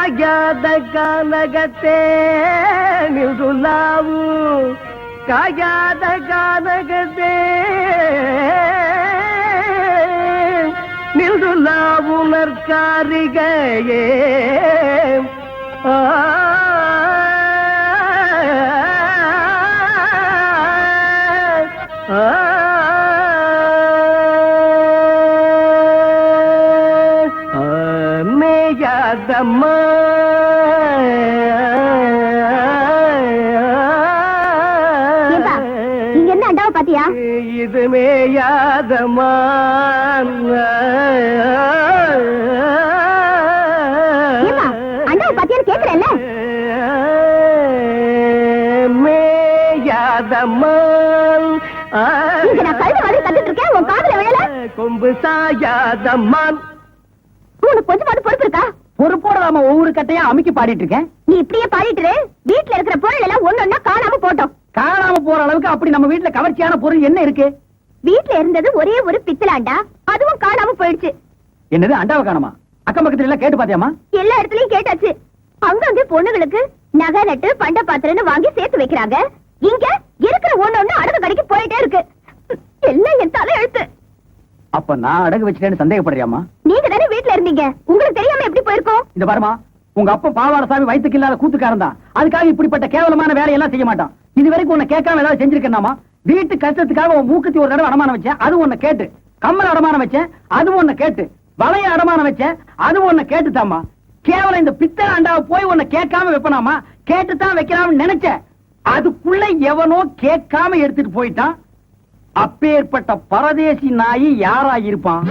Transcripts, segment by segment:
ಕಾಯಾದ ಗಾನಗತೆ ನಿರುಲಾವು ಕಾಯಾದ ಗಾನಗತೆ ನಿರುಲಾವು ನರ್ಕಾರಿಗೆ மேயாதம்மா நீங்க என்ன அண்டாவை பாத்தியா? இது மேயாதம்மா அண்டாவை பாத்தியான்னு கேக்குறேன்ல. மேயாதம்மா நான் கழுத்து மாதிரி கத்துட்டு இருக்கேன், உன் காதுல விழல. கொம்பு சாயாதம்மா. உனக்கு கொஞ்சமாவது பொறுப்பு இருக்கா? பொறுப்போட நாம ஒவ்வொரு கட்டையா அமுக்கி பாடிட்டு இருக்கேன். நீ இப்படியே பாடிட்டு வீட்டுல இருக்கிற பொருள் எல்லாம் ஒன்னொன்னா காணாம போட்டோம். காணாம போற அளவுக்கு அப்படி நம்ம வீட்டுல கவர்ச்சியான பொருள் என்ன இருக்கு? வீட்டுல இருந்தது ஒரே ஒரு பித்தளாண்டா, அதுவும் காணாம போயிடுச்சு. என்னது அண்டாவை காணாமா? அக்கம் பக்கத்துல எல்லாம் கேட்டு பாத்தியாமா? எல்லா இடத்துலயும் கேட்டாச்சு. அங்கங்க பொண்ணுங்களுக்கு நகை நட்டு பண்ட பாத்திரன்னு வாங்கி சேர்த்து வைக்கிறாங்க. இங்க இருக்கிற ஒண்ணு அடகு கடைக்கு போயிட்டே இருக்கு. எல்லாம் என் தலை எழுத்து. அப்ப நான் அடகு வச்சுட்டேன்னு சந்தேகப்படுறியாமா? நீங்க தானே வீட்டுல இருந்தீங்க, உங்களுக்கு தெரியாம எப்படி போயிருக்கோம்? இந்த பாருமா, உங்க அப்பா பாவாடசாமி வயிற்றுக்கு இல்லாத கூத்துக்காரன் தான். அதுக்காக இப்படிப்பட்ட கேவலமான வேலையெல்லாம் செய்ய மாட்டான். இது வரைக்கும் உன்னை கேட்காம ஏதாவது செஞ்சிருக்கேன்னாமா? வீட்டு கஷ்டத்துக்காக உன் மூக்குத்தி ஒரு தடவை அடமானம் வச்சேன், அது உன்னை கேட்டு. கம்மல் அடமானம் வச்சேன், அது உன்னை கேட்டு. வளைய அடமானம் வச்சேன், அது உன்னை கேட்டுட்டாமா. கேவலம் இந்த பித்தளை அண்டாவை போய் உன்னை கேட்காம வைப்பனாமா? கேட்டுத்தான் வைக்கலாம்னு நினைச்சேன். அதுக்குள்ள எவனோ கேட்காம எடுத்துட்டு போயிட்டான். அப்பேற்பட்ட பரதேசி நாயி யாரா இருப்பான்?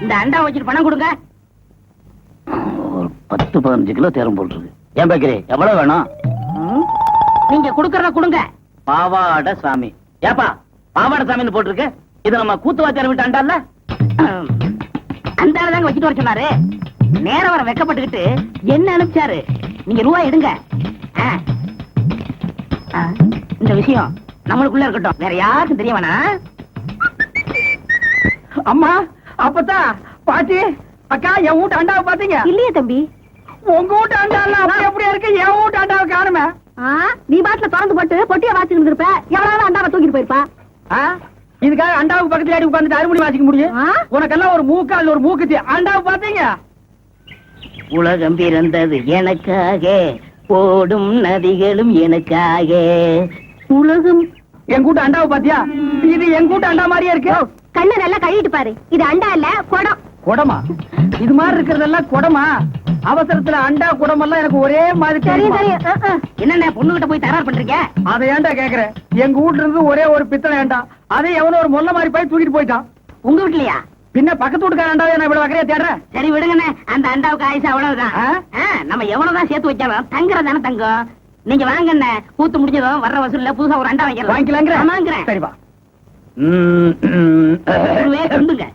இந்த அண்டா வச்சுட்டு பணம் கொடுங்க. ஒரு 10-15 கிலோ தேரம் போட்டுருக்கு. ஏன் பாக்கிறே, எவ்வளவு வேணும்? நீங்க குடுக்கறத கொடுங்க. பாவாட சாமி. ஏப்பா பாவாட சாமின்னு போட்டிருக்கு? இது நம்ம கூத்துவாத்தியார் விட்டு அண்டால அந்த தாங்க வச்சுட்டு வர சொன்னாரு. நேரம் வர வெக்கப்பட்டுக்கிட்டு என்ன அனுப்பிச்சாரு. நீங்க ரூபாய் எடுங்க. இந்த விஷயம் நம்மளுக்குள்ள இருக்கட்டும், வேற யாருக்கும் தெரிய வேணாம். அம்மா, அப்பத்தா, பாட்டி, அக்கா, என் வீட்டு அண்டாவை பாத்தீங்க? இல்லையே தம்பி. உங்க வீட்டு அண்டாலாம் அப்படி அப்படியே இருக்கு, என் வீட்டு அண்டாவை காணுமே. நீ பாட்டுல திறந்து போட்டு பொட்டிய வாசிக்கிட்டு இருப்ப, எவ்வளவு அண்டாவை தூக்கிட்டு போயிருப்பா. இதுக்காக அண்டாவுக்கு பக்கத்துல அடி உட்கார்ந்துட்டு அறுமணி வாசிக்க முடியும்? உனக்கெல்லாம் ஒரு மூக்கால் ஒரு மூக்குத்தி. அண்டாவை பாத்தீங்க? உலகம் பிறந்தது எனக்காக, ஓடும் நதிகளும் எனக்காக. உலகம். என் கூட்ட அண்டாவை பாத்தியா? இது என் கூட்ட அண்டா மாதிரியே இருக்கு. கண்ணை நல்லா கழுவிட்டு பாரு. இது அண்டா இல்ல, குடம். குடமா? இது மாதிரி இருக்கிறதெல்லாம் குடமா? அவசரத்துல அண்டா குடம் எல்லாம் எனக்கு ஒரே மாதிரி தெரியும். என்ன பொண்ணுகிட்ட போய் தயார் பண்றீங்க? அதை ஏன்டா கேக்குற? எங்க வீட்டுல இருந்து ஒரே ஒரு பித்தளை ஏண்டா, அதை எவனோ ஒரு மொல்ல மாதிரி போய் தூக்கிட்டு போயிட்டான். உங்க வீட்லயா? பின்ன பக்கத்து வீட்டுக்கார அண்டாவை நான் இவ்வளவு வகையா தேடுறேன். சரி விடுங்கண்ணே, அந்த அண்டாவுக்கு ஆயுசு அவ்வளவுதான். நம்ம எவ்வளவுதான் சேர்த்து வச்சாலும் தங்குறதானே தங்கம். நீங்க வாங்கண்ணே, கூத்து முடிஞ்சதும் வர்ற வசூல்ல புதுசா ஒரு அண்டா வாங்கிக்கலாங்கிறேன். சரிப்பா. சொல்லுங்க.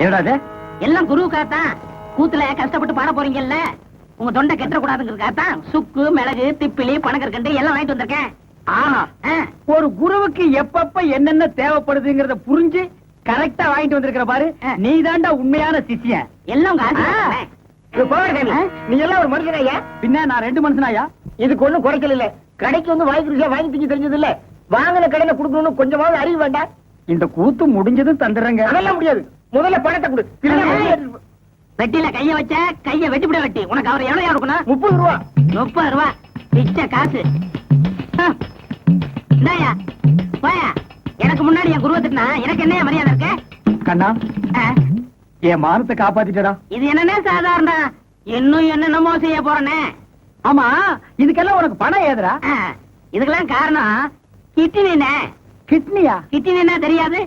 என்னடா எல்லாம் குருவுக்காகத்தான். கூத்துல கஷ்டப்பட்டு பாட போறீங்கல்ல, உங்க தொண்டை கெட்ட கூடாதுங்கிறதுக்காகத்தான் சுக்கு, மிளகு, திப்பிலி, பனகற்கண்டு எல்லாம் வாங்கிட்டு வந்திருக்கேன். ஒரு குருவுக்கு எப்பப்ப என்னென்ன தேவைப்படுதுங்கிறத புரிஞ்சு கரெக்டா வாங்கிட்டு வந்திருக்கிற பாரு. நீ தாண்டா உண்மையான சிஷ்யன். எல்லாம் உங்க நீ எல்லாம் ஒரு மனுஷனாயா? பின்ன நான் 2 மனுஷனாயா? இதுக்கு ஒண்ணும் குறைக்கல இல்ல. கடைக்கு வந்து வாங்கி ருசியா வாங்கி திங்க தெரிஞ்சது இல்ல. வாங்கின கடையில குடுக்கணும்னு கொஞ்சமாவது அறிவு வேண்டாம். இந்த கூத்து முடிஞ்சது தந்துடுறேங்க. அதெல்லாம் முடியாது. முதல்ல பணத்தை கொடு. வெட்டில கைய வச்ச கைய வெட்டிவிட வெட்டி. உனக்கு அவர் எவ்வளவு இருக்கணும்? 30 ரூபா. 30 ரூபா பிச்சை காசு. இந்தாயா போயா. எனக்கு முன்னாடி என் குருவத்துக்குனா எனக்கு என்ன மரியாதை இருக்கு? கண்ணா, என் மானத்தை காப்பாத்திட்டடா. இது என்னன்னே சாதாரண, இன்னும் என்னென்னமோ செய்ய போறனே. ஆமா, இதுக்கெல்லாம் உனக்கு பணம் ஏதுடா? இதுக்கெல்லாம் காரணம் கிட்னினே. கிட்னியா? கிட்னினா தெரியாது?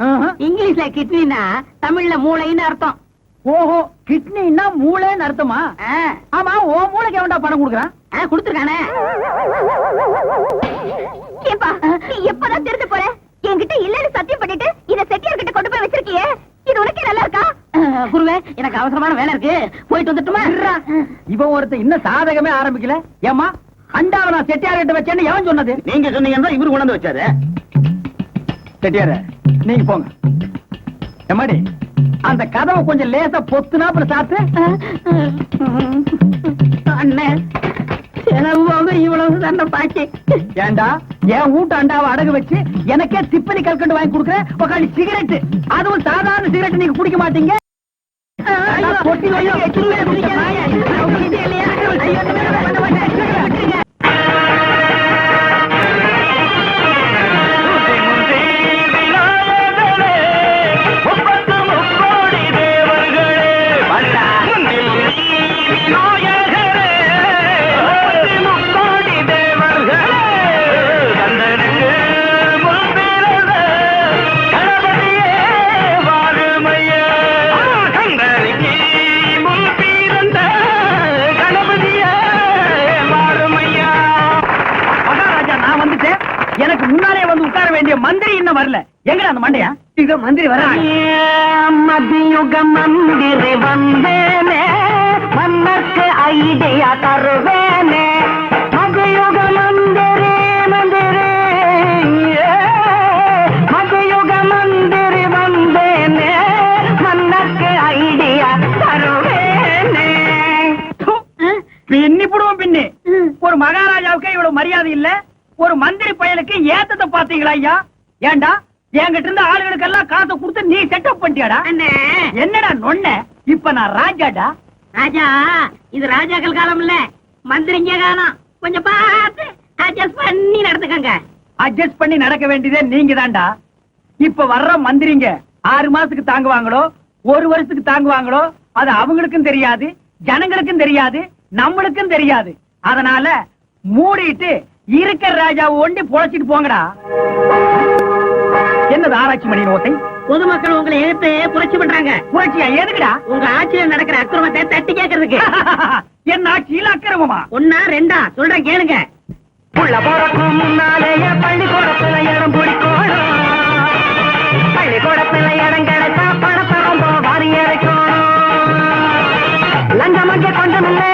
இங்கிலீஷ்ல கிட்னினா தமிழ்ல மூளைன்னு அர்த்தம். ஓஹோ, கிட்னின்னா மூளைன்னு அர்த்தமா? ஆமா, ஓ மூளைக்கு எவன்டா பணம் கொடுக்குறான்? கொடுத்துருக்கானே. ஏப்பா, நீ எப்பதான் திருந்த போற? என்கிட்ட இல்லன்னு சத்தியம் பண்ணிட்டு இத செட்டியார் கிட்ட கொண்டு போய் வச்சிருக்கியே, இது உனக்கே நல்லா இருக்கா? குருவே, எனக்கு அவசரமான வேலை இருக்கு, போயிட்டு வந்துட்டுமா? இவன் ஒருத்த இன்னும் சாதகமே ஆரம்பிக்கல. ஏமா, அண்டாவை நான் செட்டியார் கிட்ட வச்சேன்னு எவன் சொன்னது? நீங்க சொன்னீங்கன்னா இவரு கொண்டு வந்து வச்சாரு. செட்டியார, நீங்க போங்க. எம்மாடி அந்த கதவை கொஞ்சம் லேசா பொத்துனாப்புல சாத்து. அண்ணே செலவு இவ்வளவு தானே பாக்கி. ஏண்டா என் வீட்டு அண்டாவை அடகு வச்சு எனக்கே திப்பலி கல்கண்டு வாங்கி கொடுக்குறேன். உக்காந்து சிகரெட், அதுவும் சாதாரண சிகரெட் நீங்க குடிக்க மாட்டீங்க. பொட்டி வையோ, எச்சிலே குடிக்காத. எனக்கு முன்னாலே வந்து உட்கார வேண்டிய மந்திரி இன்னும் வரல. எங்க அந்த மண்டையா? இங்க மந்திரி வர. மதியுக மந்திரி வந்தேனே, மன்னர்க்கு ஐடியா தருவேனே. மதியுக மந்திரி மந்திரி, மதியுக மந்திரி வந்தேனே, மன்னர்க்கு ஐடியா தருவேனே. பின்னி போடுவோம் பின்னி. ஒரு மகாராஜாவுக்கு இவ்வளவு மரியாதை இல்ல, ஒரு மந்திரி பயலுக்கு ஏத்தத்தை பாத்தீங்களா ஐயா? ஏண்டா என்கிட்ட இருந்த ஆளுகளுக்கு எல்லாம் காசை கொடுத்து நீ செட்டப் பண்ணிட்டியாடா? என்னடா நொண்ண? இப்ப நான் ராஜாடா. ராஜா, இது ராஜாக்கள் காலம் இல்ல, மந்திரிங்க காலம். கொஞ்சம் பார்த்து அட்ஜஸ்ட் பண்ணி நடந்துக்கங்க. அட்ஜஸ்ட் பண்ணி நடக்க வேண்டியதே நீங்க தான்டா. இப்ப வர்ற மந்திரிங்க 6 மாசத்துக்கு தாங்குவாங்களோ 1 வருஷத்துக்கு தாங்குவாங்களோ அது அவங்களுக்கும் தெரியாது, ஜனங்களுக்கும் தெரியாது, நம்மளுக்கும் தெரியாது. அதனால மூடிட்டு இருக்கிற ராஜாவை ஒண்டி பொழைச்சிட்டு போங்கடா. என்னது ஆராய்ச்சி மணி ஓசை? பொதுமக்கள் உங்களை எதிர்த்து புரட்சி பண்றாங்க. புரட்சியா? எதுக்குடா? உங்க ஆட்சியில் நடக்கிற அக்கிரமத்தை தட்டி கேட்கறதுக்கு. என்ன ஆட்சியில் அக்கிரமமா? 1 2 சொல்றேன் கேளுங்க. உள்ள போறதுக்கு முன்னாலேயே பள்ளிக்கூடத்துல இடம் பிடிக்கணும். பள்ளிக்கூடத்துல இடம் கிடைச்சா பணத்தை ரொம்ப வாரி இறைக்கணும். லஞ்சம் அங்கே கொஞ்சம் இல்லை,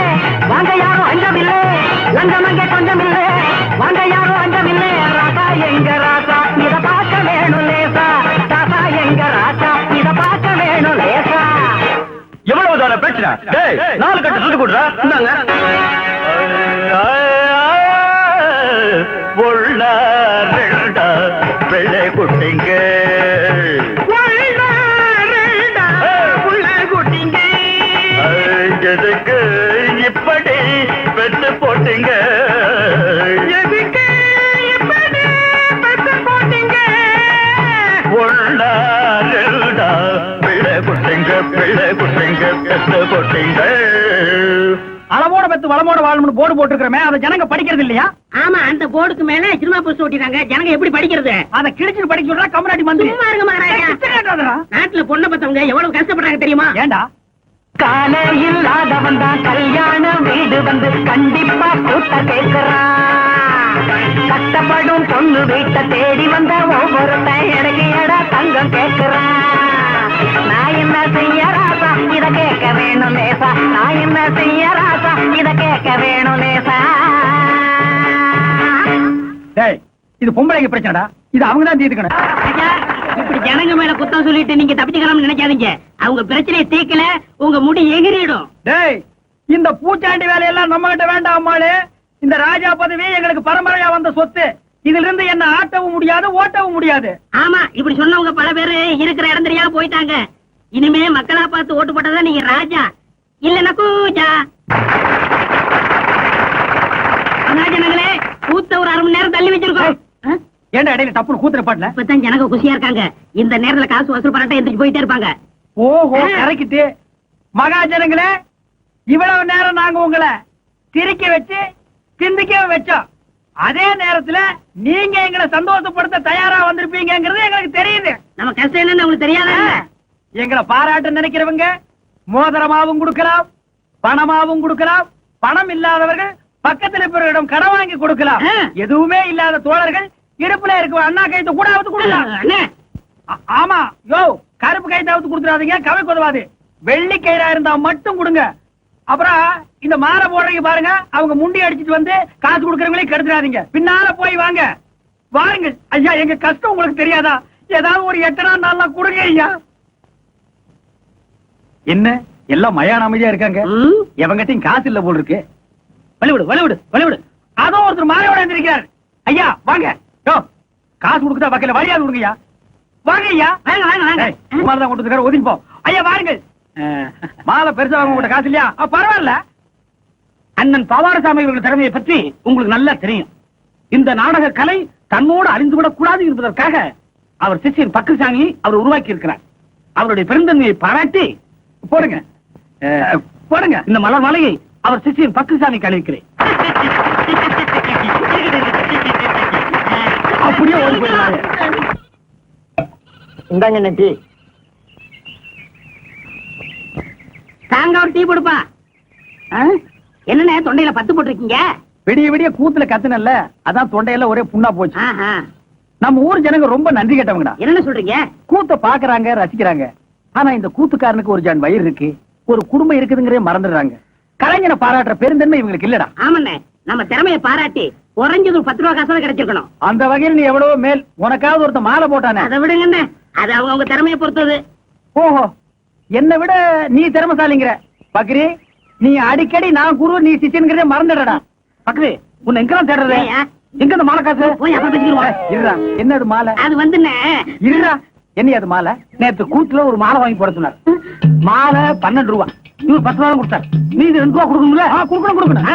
வாங்க யாரும் அஞ்சமில்லை. லஞ்சம் அங்கே கொஞ்சம் இல்லை, வாங்க யாரும் அஞ்சமில்லை. ராசா எங்க ராசா இத பார்க்க வேணும் லேசா. ராசா எங்க ராசா இத பார்க்க வேணும் லேசா. எவ்வளவு தான பிரச்சனை? டேய் 4 கட்டு சுட்டு கொடுறா. இந்தாங்க. உள்ள 2 வெள்ளை குட்டிங்க, எதுக்கு இப்படி பெத்து போட்டீங்க? எதுக்கு இப்படி பெத்து போட்டீங்க? உள்ள 2 பிள்ளை குட்டிங்க, பிள்ளை குட்டிங்க பெத்து போட்டீங்க. அளவோட பெத்து வளமோட வாழணும்னு போர்டு போட்டுருக்கிறமே, அதை ஜனங்க படிக்கிறது இல்லையா? ஆமா, அந்த போர்டுக்கு மேல சினிமா போஸ்ட் ஓட்டிட்டாங்க. ஜனங்க எப்படி படிக்கிறது? அதை கிழிச்சு படிக்க சொல்றா கம்யூனிட்டி மந்திரி. சும்மா இருங்க மகாராஜா. நாட்டுல பொண்ணை பத்தவங்க எவ்வளவு கஷ்டப்படுறாங்க தெரியுமா? ஏண்டா? காலே இல்லாதவன் தான் கல்யாண வீடு வந்து கண்டிப்பா கூட்ட கேட்கிறான். கஷ்டப்படும் பொண்ணு வீட்டை தேடி வந்த ஒவ்வொருத்தன் எடக்கு எடா தங்கம் கேட்கிறான். நான் என்ன செய்ய ராசா இத கேட்க வேணும் லேசா. நான் என்ன செய்ய ராசா இத கேட்க வேணும் லேசா. டேய், இது பொம்பளைங்க பிரச்சனைடா. இது அவங்க தான் தீர்த்துக்கணும். இப்படி ஜனங்க மேல குத்தம் சொல்லிட்டு நீங்க தப்பிச்சுக்கலாம்னு நினைக்காதீங்க. அவங்க பிரச்சனையை தீர்க்கல உங்க முடி எகிரிடும். டேய், இந்த பூச்சாண்டி வேலையெல்லாம் நம்ம கிட்ட வேண்டாம் அம்மாளு. இந்த ராஜா பதவி எங்களுக்கு பரம்பரையா வந்த சொத்து. இதுல இருந்து என்ன ஆட்டவும் முடியாது, ஓட்டவும் முடியாது. ஆமா, இப்படி சொன்னவங்க பல பேரு இருக்கிற இடம் தெரியாம போயிட்டாங்க. இனிமே மக்களா பார்த்து ஓட்டு போட்டதா நீங்க ராஜா, இல்லன்னா கூஜா. ஜனங்களே, கூத்த ஒரு 1/2 மணி நேரம் தள்ளி வச்சிருக்கோம். ஏண்டா இடையில டப்புனு கூத்துற பாட்டுல? இப்பதான் ஜனங்க குஷியா இருக்காங்க. இந்த நேரத்துல காசு வசூல் பண்ணிட்டு எந்திரிச்சு போயிட்டே இருப்பாங்க. ஓஹோ, கரைக்கிட்டு மகாஜனங்களே, இவ்வளவு நேரம் நாங்க உங்களை சிரிக்க வச்சு சிந்திக்க வச்சோம். அதே நேரத்துல நீங்க எங்களை சந்தோஷப்படுத்த தயாரா வந்திருப்பீங்கிறது எங்களுக்கு தெரியுது. நம்ம கஷ்டம் என்னன்னு உங்களுக்கு தெரியாதா? எங்களை பாராட்ட நினைக்கிறவங்க மோதிரமாவும் கொடுக்கலாம், பணமாவும் கொடுக்கலாம். பணம் இல்லாதவர்கள் பக்கத்தில் இருப்பவர்களிடம் கடன் வாங்கி கொடுக்கலாம். எதுவுமே இல்லாத தோழர்கள் இடுப்புல இருக்க அண்ணா கைத்து கூட கொடுக்கலாம். ஆமா, யோ கருப்பு கைத்தாவது கொடுத்துடாதீங்க, கவை கொதவாது. வெள்ளி கயிறா இருந்தா மட்டும் கொடுங்க. அப்புறம் இந்த மாலை போடுறீங்க பாருங்க, அவங்க முண்டி அடிச்சிட்டு வந்து காசு கொடுக்கறவங்களே கெடுத்துடாதீங்க. பின்னால போய் வாங்க. வாருங்க ஐயா, எங்க கஷ்டம் உங்களுக்கு தெரியாதா? ஏதாவது ஒரு 8 நாள் நல்லா கொடுங்க ஐயா. என்ன எல்லாம் மயான அமைதியா இருக்காங்க? எவங்கிட்டையும் காசு இல்ல போல் இருக்கு. வழிவிடு வழிவிடு வழிவிடு. அதோ ஒருத்தர் மாலையோட இருந்திருக்கிறார். ஐயா வாங்க. யோ, காசு கொடுக்குதா வக்கீல வழியாது கொடுங்கய்யா. வாங்க ஐயா. வாங்க வாங்க வாங்க. சுமார் தான் கொண்டு வந்து ஒதுங்கி போ. ஐயா வாருங்கள். மாலை பெருசா வாங்க உங்கள்ட்ட காசு இல்லையா? பரவாயில்ல. அண்ணன் பவாரசாமி இவர்கள் திறமையை பற்றி உங்களுக்கு நல்லா தெரியும். இந்த நாடக கலை தன்னோடு அழிந்து விடக் கூடாது என்பதற்காக அவர் சிஷ்யன் பக்கசாமி அவர் உருவாக்கி இருக்கிறார். அவருடைய பெருந்தன்மையை பாராட்டி போடுங்க போடுங்க. இந்த மலர் மாலையை அவர் சிஷ்யன் பக்கசாமி கழிக்கிறேன். அப்படியே ஓடி போயிடுவாங்க. இந்தாங்க நட்டி தாங்க ஒரு டீ கொடுப்பா. என்னண்ணே தொண்டையில பத்து போட்டிருக்கீங்க? விடிய விடிய கூத்துல கத்துனல்ல, அதான் தொண்டையில ஒரே புண்ணா போச்சு. நம்ம ஊர் ஜனங்க ரொம்ப நன்றி கேட்டவங்கடா. என்ன சொல்றீங்க? கூத்த பாக்குறாங்க, ரசிக்கிறாங்க. ஆனா இந்த கூத்துக்காரனுக்கு ஒரு ஜான் வயிறு இருக்கு, ஒரு குடும்பம் இருக்குதுங்கிறே மறந்துடுறாங்க. கலைஞனை பாராட்டுற பெருந்தன்மை இவங்களுக்கு இல்லடா. ஆமாண்ணே, நம்ம திறமையை பாராட்டி குறைஞ்சது 10 ரூபா காசாவது கிடைச்சிருக்கணும். அந்த வகையில் நீ எவ்வளவோ மேல். உனக்காவது ஒருத்த மாலை போட்டானே. அதை விடுங்கண்ணே, அது அவங்க திறமையை பொறுத்தது. ஓஹோ, என்னை விட நீ திறமசாலிங்கிற. பக்ரி, நீ அடிக்கடி நான் குரு நீ சிஷ்யன்கிறதே மறந்துடடா. பக்ரி, உன்னை எங்கெல்லாம் தேடுறது? ஏய்யா? எங்க இந்த மாலை காசு? போய் அப்புறம் பேசிக்கிடுவோம். இருடா, என்னது மாலை? அது வந்துண்ணே, இருடா, என்ன அது மாலை? நேத்து கூட்டுல ஒரு மாலை வாங்கி போட சொன்னார். மாலை 12 ரூபா. இவர் 10 ரூபா கொடுத்தார். நீ இது 2 ரூபா கொடுக்கணும்ல? கொடுக்கணும்.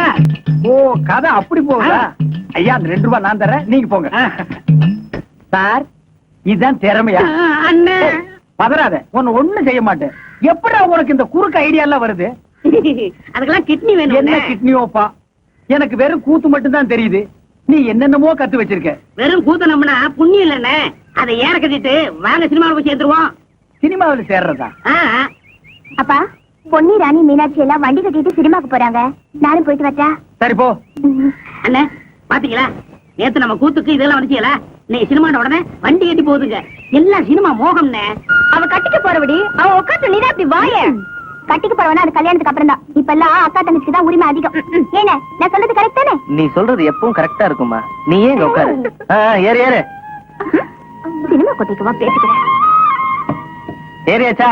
ஓ, கதை அப்படி போகுதா? ஐயா, அந்த 2 ரூபா நான் தரேன், நீங்க போங்க. சார், இதுதான் திறமையா? அண்ணே பதறாத, உன்னை ஒண்ணும் செய்ய மாட்டேன். எப்படா உனக்கு இந்த குறுக்கு ஐடியா எல்லாம் வருது? அதுக்கெல்லாம் கிட்னி என்ன வேணும். கிட்னியோப்பா? எனக்கு வெறும் கூத்து மட்டும் தான் தெரியுது. நீ என்னென்னமோ கத்து வச்சிருக்க. வெறும் கூத்த நம்பினா புண்ணியம் இல்லண்ணே. அதை ஏற கட்டிட்டு வாங்க சினிமாவில் போய் சேர்த்துருவோம். சினிமாவில் சேர்றதா? அப்பா, பொன்னி ராணி மீனாட்சி எல்லாம் வண்டி கட்டிட்டு சினிமாக்கு போறாங்க. நானும் போயிட்டு வரட்டா? சரி போ. அண்ணே பாத்தீங்களா, நேத்து நம்ம கூத்துக்கு இதெல்லாம் வந்துச்சீங்களா? நீ சினிமாண்ட உடனே வண்டி கட்டி போகுதுங்க. எல்லாம் சினிமா மோகம்னே. அவ கட்டிக்க போறபடி அவ உட்காந்து நீதான் இப்படி வாய. கட்டிக்க போறவனா அது கல்யாணத்துக்கு அப்புறம் தான். இப்ப எல்லாம் அக்கா தங்கச்சிக்கு தான் உரிமை அதிகம். ஏன நான் சொல்றது கரெக்ட் தானே? நீ சொல்றது எப்பவும் கரெக்டா இருக்குமா? நீ ஏன் உட்காரு. ஏறு ஏறு. சினிமா கொட்டைக்குவா பேசிக்கிறேன். ஏறியாச்சா?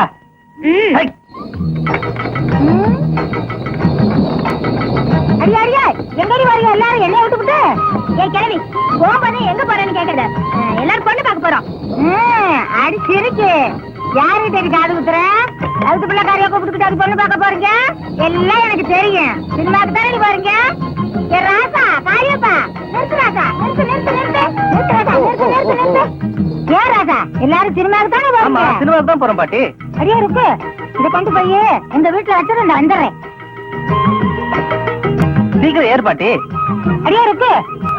அடியா அடியா, எங்கடி வரீங்க எல்லாரும்? என்னைய விட்டுவிட்டு ஏன் கிளவி போகும்போது எங்க போறேன்னு கேக்குறது. எல்லாரும் பொண்ணு பார்க்க போறோம். அடி சிரிக்கு. யாருகிட்ட இருக்கு காது குத்துற? அதுக்கு பிள்ளைக்காரியா கூப்பிட்டு அது பொண்ணு பார்க்க போறீங்க? எல்லாம் எனக்கு தெரியும். சினிமாக்கு தானே நீ போறீங்க? ஏ ராசா, காரியப்பா, நிறுத்து ராசா, நிறுத்து நிறுத்து நிறுத்து நிறுத்து ராசா, நிறுத்து நிறுத்து நிறுத்து. ஏன் ராசா, எல்லாரும் சினிமாக்கு தானே போறீங்க? சினிமாவுக்கு தான் போறோம் பாட்டி. அடியா இருக்கு, இதை கொண்டு போய் எங்க வீட்டுல வச்சது நான் வந்துடுறேன். சீக்கிரம் ஏறு பாட்டி. அடியா இருக்கு,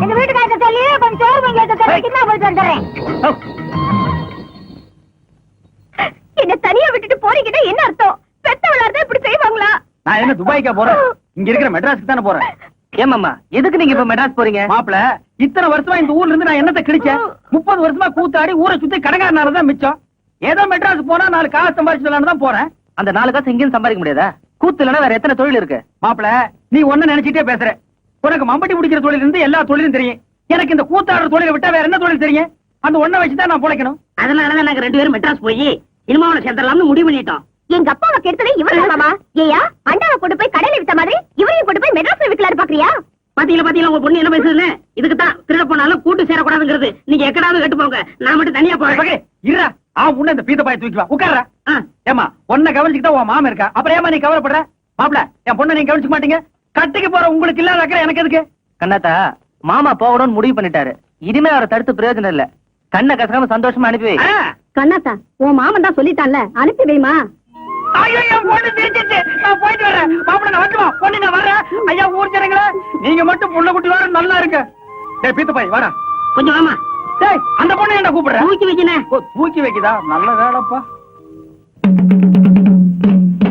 எங்க வீட்டுக்காரங்க சொல்லி கொஞ்சம் சோறு வாங்கி வைக்க சொல்லி நான் போயிட்டு வந்துடுறேன். என்ன தனியா விட்டுட்டு போறீங்கன்னா என்ன அர்த்தம்? பெத்தவளார்தான் இப்படி செய்வாங்களா? நான் என்ன துபாய்க்கா போறேன்? இங்க இருக்கிற மெட்ராஸ்க்கு தானே போறேன். ஏமாமா, எதுக்கு நீங்க இப்ப மெட்ராஸ் போறீங்க? மாப்பிள, இத்தனை வருஷமா இந்த ஊர்ல இருந்து நான் என்னத்தை கிழிச்சேன்? 30 வருஷமா கூத்தாடி ஊரை சுத்தி கடைக்காரனாலதான் மிச்சம். ஏதோ மெட்ராஸ் போனா 4 காசு சம்பாதிச்சுலான்னு தான் போறேன். அந்த 4 காசு இங்கேயும் சம்பாதிக்க முடியாதா? கூத்து இல்லைன்னா வேற எத்தனை தொழில் இருக்கு? மாப்பிள, நீ ஒண்ணு நினைச்சிட்டே பேசுற. உனக்கு மம்பட்டி பிடிக்கிற தொழில் இருந்து எல்லா தொழிலும் தெரியும். எனக்கு இந்த கூத்தாடுற தொழிலை விட்டா வேற என்ன தொழில் தெரியும்? அந்த ஒண்ணை வச்சுதான் நான் பிழைக்கணும். அதனாலதான் நாங்க 2 பேரும் மெட்ராஸ் போய் சினிமாவில சேர்த்தலாம்னு முடிவு பண்ணிட்டோம். எங்க அப்பாவை கெடுத்ததே இவரு மாமா. ஏயா, அண்டாவை கொண்டு போய் கடையில வித்த மாதிரி இவரையும் கொண்டு போய் மெட்ராஸ்ல விக்கலாரு பாக்குறியா? பாத்தீங்களா உங்க பொண்ணு என்ன பேசுதுன்னு? இதுக்கு தான் திருட போனாலும் கூட்டு சேரக்கூடாதுங்கிறது. நீங்க எக்கடாவது கேட்டு போங்க, நான் மட்டும் தனியா போறேன். இருடா, உன்ன இந்த பீத்த பாய தூக்கி வா, உட்கார்றா. ஏமா, உன்னை கவனிச்சுக்கிட்டா உன் மாமா இருக்கா, அப்புறம் ஏமா நீ கவலைப்படுற? மாப்பிள, என் பொண்ணை நீங்க கவனிச்சுக்க மாட்டீங்க. கட்டிக்கு போற உங்களுக்கு இல்லாத அக்கறை எனக்கு எதுக்கு? கண்ணாத்தா, மாமா போகணும்னு முடிவு பண்ணிட்டாரு. இனிமே அவரை தடுத்து பிரயோஜனம் இல்ல. கண்ணை கசக்காம சந்தோஷமா அனுப்பி வை. கண்ணாத்தா, உன் மாமன் தான் சொல்லிட்டான்ல, அனுப்பி வைமா. ஐயோ, என் பொண்ணு திருச்சிச்சு. நான் போயிட்டு வரேன். மாப்பிள, நான் வந்துமா பொண்ணு, நான் வர்றேன். ஐயா, ஊர் ஜனங்களே, நீங்க மட்டும் புள்ள குட்டி வர நல்லா இருக்கு. டேய் பீத்த பாய், வாடா கொஞ்சம் வாமா. டேய், அந்த பொண்ணு என்ன கூப்பிடுற? தூக்கி வைக்கினே. தூக்கி வைக்குதா? நல்ல வேலைப்பா.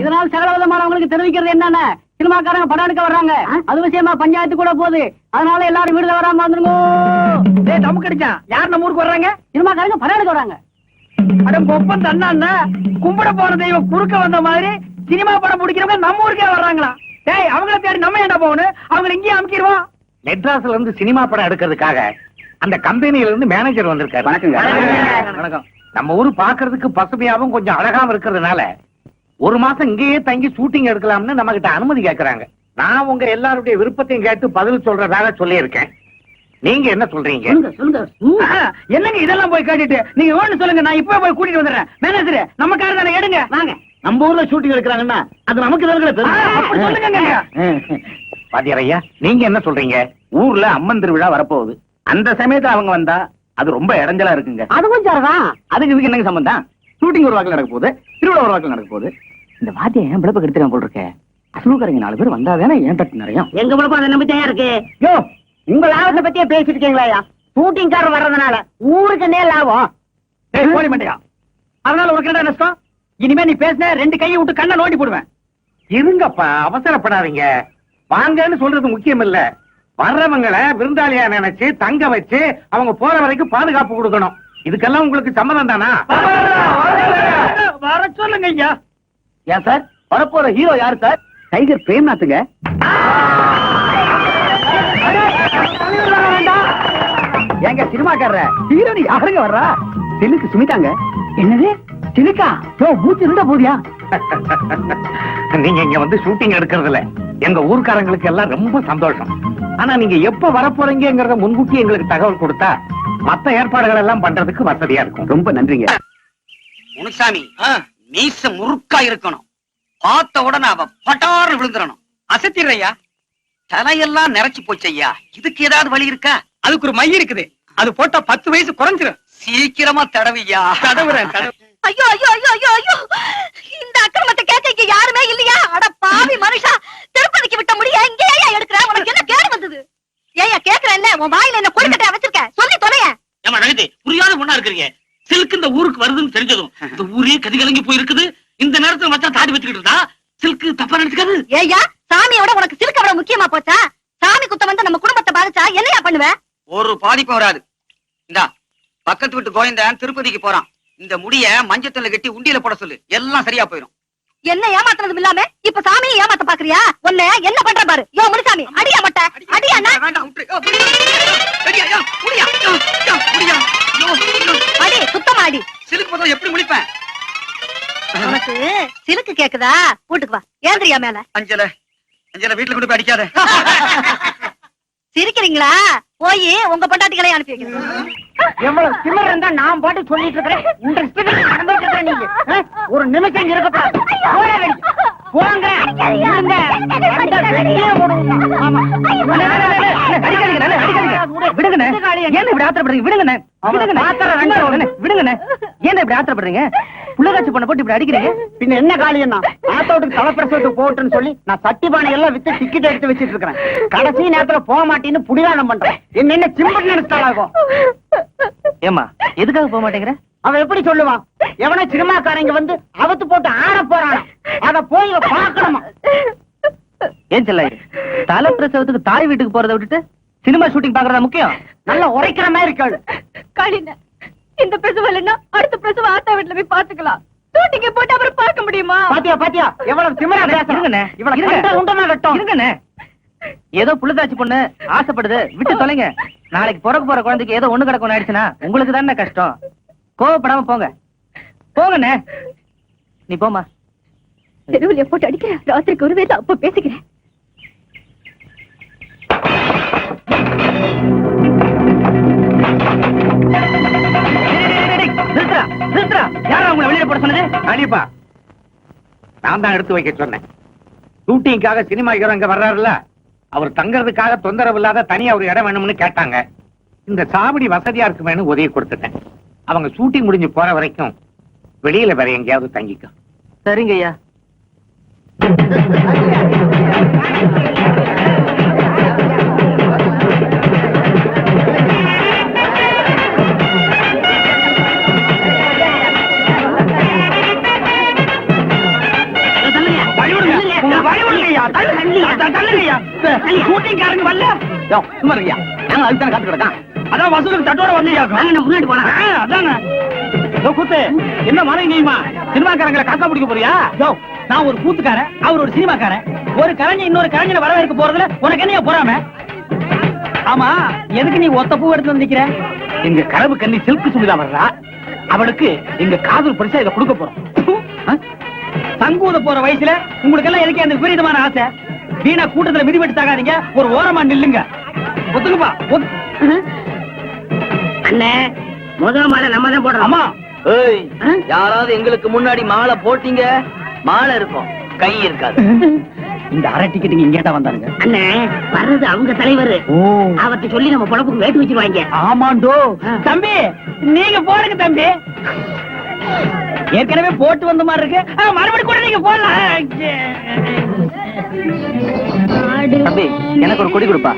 இதனால் சகலவிதமானவங்களுக்கு தெரிவிக்கிறது என்னன்னா, சினிமாக்காரங்க படம் எடுக்க வர்றாங்க. அது விஷயமா பஞ்சாயத்து கூட போகுது. அதனால எல்லாரும் வீடுல வராம வந்துருங்க. டேய், நமக்கு அடிச்சான். யார் நம்ம ஊருக்கு வர்றாங்க? சினிமாக்காரங்க படம் எடுக்க வராங்க. அட கொப்பன் தண்ணா, கும்பிட போற தெய்வம் குறுக்க வந்த மாதிரி சினிமா படம் பிடிக்கிறவங்க நம்ம ஊருக்கே வர்றாங்களா? டேய், அவங்கள தேடி நம்ம என்ன போகணும்? அவங்களை இங்கேயே அமுக்கிடுவோம். மெட்ராஸ்ல இருந்து சினிமா படம் எடுக்கிறதுக்காக அந்த கம்பெனியில இருந்து மேனேஜர் வந்திருக்காரு. வணக்கங்க. வணக்கம். நம்ம ஊரு பாக்குறதுக்கு பசுமையாவும் கொஞ்சம் அழகாவும் இருக்கிறதுனால ஒரு மாசம் இங்கேயே தங்கி ஷூட்டிங் எடுக்கலாம்னு நம்ம கிட்ட அனுமதி கேக்குறாங்க. நான் உங்க எல்லாருடைய விருப்பத்தையும் கேட்டு பதில் சொல்றதாக சொல்லியிருக்கேன். நீங்க என்ன சொல்றீங்க? என்னங்க இதெல்லாம் போய் கேட்டுட்டு நீங்க ஒண்ணு சொல்லுங்க, நான் இப்ப போய் கூட்டிட்டு வந்துடுறேன். மேனேஜர் நம்ம கார் தானே, எடுங்க வாங்க. நம்ம ஊர்ல ஷூட்டிங் எடுக்கிறாங்கன்னா அது நமக்கு அப்படி சொல்லுங்க. பாத்தியார் ஐயா, நீங்க என்ன சொல்றீங்க? ஊர்ல அம்மன் திருவிழா வரப்போகுது. அந்த சமயத்துல அவங்க வந்தா அது ரொம்ப இடைஞ்சலா இருக்குங்க. அதுவும் சரிதான். அதுக்கு இதுக்கு என்னங்க சம்பந்தம்? ஷூட்டிங் ஒரு வாக்கில் நடக்க போகுது, திருவிழா ஒரு வாக்கில் நடக்க போகுது. இந்த வாத்தியம் ஏன் பிழப்ப கெடுத்துக்கான் போல் இருக்க. அசலுக்காரங்க 4 பேர் வந்தாதானே ஏன் தட்டு நிறைய. எங்க பிழப்பம் அதை நம்பித்தான் இருக்கு. யோ, உங்க லாபத்தை பத்தியே பேசிட்டு இருக்கீங்களா? ஷூட்டிங் கார் வர்றதுனால ஊருக்கு நே லாபம். போடி மாட்டியா? அதனால உனக்கு என்ன நஷ்டம்? இனிமே நீ பேசின 2 கையை விட்டு கண்ணை நோண்டி போடுவேன். இருங்கப்பா, அவசரப்படாதீங்க. வாங்கன்னு சொல்றது முக்கியம் இல்ல. வர்றவங்களை விருந்தாளியா நினைச்சு தங்க வச்சு அவங்க போற வரைக்கும் பாதுகாப்பு கொடுக்கணும். இதுக்கெல்லாம் உங்களுக்கு சம்மதம் தானா? வர சொல்லுங்க ஐயா. ஏன் சார், வரப்போற ஹீரோ யாரு சார்? டைகர் பிரேம்நாத்துங்க. ஏங்க சினிமாக்காரர ஹீரோனி யாருங்க வர்றா? சிலுக்கு சுமிதாங்க. என்னது சிலுக்கா? யோ, மூச்சு இருந்தா போதியா? நீங்க இங்க வந்து ஷூட்டிங் எடுக்கிறதுல எங்க ஊர்க்காரங்களுக்கு எல்லாம் ரொம்ப சந்தோஷம். ஆனா நீங்க எப்ப வரப்போறீங்கிறத முன்கூட்டி எங்களுக்கு தகவல் கொடுத்தா மத்த ஏற்பாடுகள் எல்லாம் பண்றதுக்கு வசதியா இருக்கும். ரொம்ப நன்றிங்க. முனுசாமி, மீச முறுக்கா இருக்கணும். பார்த்த உடனே அவ பட்டாறு விழுந்துடணும். அசத்திரையா, தலையெல்லாம் நிறைச்சு போச்சு ஐயா. இதுக்கு ஏதாவது வழி இருக்கா? அதுக்கு ஒரு மை இருக்குது, அது போட்டா 10 வயசு குறைஞ்சிரும். சீக்கிரமா தடவையா. தடவுறேன். ஐயோ ஐயோ ஐயோ ஐயோ ஐயோ, இந்த அக்கிரமத்தை கேட்க இங்க யாருமே இல்லையா? அட பாவி மனுஷா, திருப்பதிக்கு விட்ட முடிய இங்க ஏயா எடுக்கிற? உனக்கு என்ன கேடு வந்தது? ஏயா கேக்குறேன், என்ன உன் வாயில என்ன கொழுக்கட்டையா வச்சிருக்க? சொல்லி தொலைய. ஏமா நகதி புரியாத பொண்ணா இருக்கிறீங்க. சில்க் இந்த ஊருக்கு வருதுன்னு தெரிஞ்சதும் இந்த ஊரே கதிகலங்கி போயிருக்குது. இந்த நேரத்துல மச்சான் தாடி வச்சுக்கிட்டு இருந்தா சில்க் தப்பா நினைச்சுக்காது. ஏயா, சாமியோட உனக்கு சிறுக்க விட முக்கியமா போச்சா? சாமி குத்தம் வந்து நம்ம குடும்பத்தை பாதிச்சா என்னையா பண்ணுவ? ஒரு பாதிப்பும் வராது. இந்தா, பக்கத்து வீட்டு கோயந்தன் திருப்பதிக்கு போறான். இந்த முடிய மஞ்சத்துல கட்டி உண்டியில போட சொல்லு, எல்லாம் சரியா போயிடும். என்ன ஏமாத்துறதும் இல்லாம இப்ப சாமியை ஏமாத்த பாக்குறியா? உன்னை என்ன பண்ற பாரு. யோ முனுசாமி, அடியா மட்ட அடியா. வேண்டாம், விட்டுரு. அடியா, யா, முடியா, யா, யா, முடியா. யோ, யோ. அடி சுத்தமா அடி. சிலுக்கு போதும் எப்படி முடிப்பேன்? உனக்கு சிலுக்கு கேக்குதா? வீட்டுக்கு வா, ஏந்திரியா மேல. அஞ்சல வீட்டுல கொண்டு போய் அடிக்காத. சிரிக்கிறீங்களா? போய் உங்க பொண்டாட்டிகளை அனுப்பி வைக்கிறேன். எவ்வளவு திமிர் இருந்தா நான் பாட்டு சொல்லிட்டு இருக்கிறேன். உங்க இஷ்டத்துக்கு நடந்துட்டு இருக்கிற நீங்க ஒரு நிமிஷம் இருக்கப்படாது. போங்க, இருங்க. விடுங்கண்ணே, ஏன் இப்படி ஆத்திரப்படுறீங்க? விடுங்கண்ணே, விடுங்கண்ணே, ஏன் இப்படி ஆத்திரப்படுறீங்க? புள்ளகாட்சி பண்ண போட்டு இப்படி அடிக்கிறீங்க. பின்ன என்ன காலியன்னா, ஆத்தோட்டுக்கு தலைப்பிரசவத்துக்கு போட்டுன்னு சொல்லி நான் சட்டி பானை எல்லாம் வித்து டிக்கெட் எடுத்து வச்சிட்டு இருக்கிறேன். கடைசி நேரத்துல போக மாட்டேன்னு புடிவாதம் பண்றேன். என்ன சிம்பட் நினைச்சாலாகும். ஏமா எதுக்காக போக மாட்டேங்கிற? அவன் எப்படி சொல்லுவான்? எவனா சினிமாக்காரங்க வந்து அவத்து போட்டு ஆட போறான், அத போய் பாக்கணுமா? ஏன் செல்ல தலை பிரசவத்துக்கு தாய் வீட்டுக்கு போறதை விட்டுட்டு சினிமா ஷூட்டிங் பாக்குறதா முக்கியம்? நல்லா உரைக்கிற மாதிரி இருக்காது. காளின, இந்த பிரசவம் இல்லைன்னா அடுத்த பிரசவம் ஆத்தா வீட்டுல போய் பாத்துக்கலாம். ஷூட்டிங்க போட்டு அப்புறம் பார்க்க முடியுமா? பாத்தியா எவ்வளவு திமிரா பேசுறீங்கண்ணே. இவ்வளவு உண்டமா வெட்டும் இருங்கண்ணே. ஏதோ புள்ளதாச்சி பொண்ணு ஆசைப்படுது, விட்டு தொலைங்க. நாளைக்கு பிறக்க போற குழந்தைக்கு ஏதோ ஒண்ணு கிடக்கும் ஆயிடுச்சுன்னா உங்களுக்கு தானே கஷ்டம். கோவப்படாம போங்க. போங்கண்ணே, நீ போமா. தெருவில் போட்டு அடிக்கிறேன். ராத்திரிக்கு ஒரு வேலை அப்ப பேசிக்கிறேன். யாரா உங்களை வெளியில போட சொன்னது? கண்டிப்பா நான் தான் எடுத்து வைக்க சொன்னேன். ஷூட்டிங்காக சினிமா ஹீரோ இங்க வர்றாருல்ல, அவர் தங்கறதுக்காக தொந்தரவு இல்லாத தனியா ஒரு இடம் வேணும்னு கேட்டாங்க. இந்த சாவடி வசதியா இருக்குமேனு உதவி கொடுத்துட்டேன். அவங்க ஷூட்டிங் முடிஞ்சு போற வரைக்கும் வெளியில வேற எங்கேயாவது தங்கிக்கும். சரிங்க ஐயா. அதான் வசூலுக்கு தட்டோட வந்தியா? முன்னாடி போனா அதானே. கூத்து என்ன மறைங்கம்மா, சினிமாக்காரங்களை காக்கா பிடிக்க போறியா? நான் ஒரு கூத்துக்காரன், அவர் ஒரு சினிமாக்காரன். ஒரு கலைஞர் இன்னொரு கலைஞரை வரவேற்க போறதுல உனக்கு என்ன போறாம? ஆமா, எதுக்கு நீ ஒத்த பூ எடுத்து வந்து நிக்கிற? எங்க கனவு கண்ணி சில்க் சுமிதா வர்றா. அவளுக்கு எங்க காதல் பரிசா இதை கொடுக்க போறோம். சங்கூத போற வயசுல உங்களுக்கு எல்லாம் எதுக்கு அந்த விபரீதமான ஆசை? வீணா கூட்டத்துல மிதிவெட்டு தாகாதீங்க, ஒரு ஓரமா நில்லுங்க. ஒத்துக்குப்பா. அண்ணே முதல் மாலை நம்ம தான் போடுறோம். ஆமா. யாராவது எங்களுக்கு முன்னாடி மாலை போட்டீங்க, மாலை இருக்கும், கை இருக்காது. இந்த அரை டிக்கெட்டுங்க இங்கேட்டா வந்தாருங்க. அண்ணே வர்றது அவங்க தலைவர். அவர்கிட்ட சொல்லி நம்ம பொழப்புக்கு வேட்டு வச்சிருவாங்க. ஆமாண்டோ. தம்பி நீங்க போடுங்க தம்பி. ஏற்கனவே போட்டு வந்த மாதிரி இருக்கு, மறுபடியும் கூட நீங்க போடலாம். தம்பி எனக்கு ஒரு கொடி கொடுப்பா.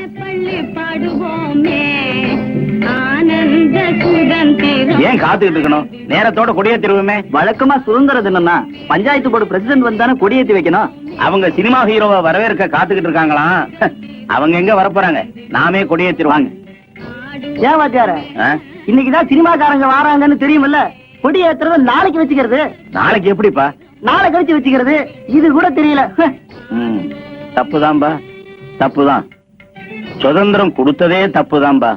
ஏன் காத்துக்கிட்டு இருக்கணும்? நேரத்தோட கொடியேத்திருவோமே. வழக்கமா சுதந்திர தினம்னா பஞ்சாயத்து போர்டு பிரசிடென்ட் வந்தானே கொடியேத்தி வைக்கணும். அவங்க சினிமா ஹீரோவை வரவேற்க காத்துக்கிட்டு இருக்காங்களாம். அவங்க எங்க வரப்போறாங்க? நாமே கொடியேத்திருவாங்க. ஏன் வாத்தியார, இன்னைக்குதான் சினிமாக்காரங்க வராங்கன்னு தெரியுமில்ல, கொடி ஏத்துறத நாளைக்கு வச்சுக்கிறது. நாளைக்கு எப்படிப்பா? நாளை கழிச்சு வச்சுக்கிறது, இது கூட தெரியல. தப்புதான்பா, தப்புதான். சுதந்திரம் கொடுத்ததே தப்புதான்பா.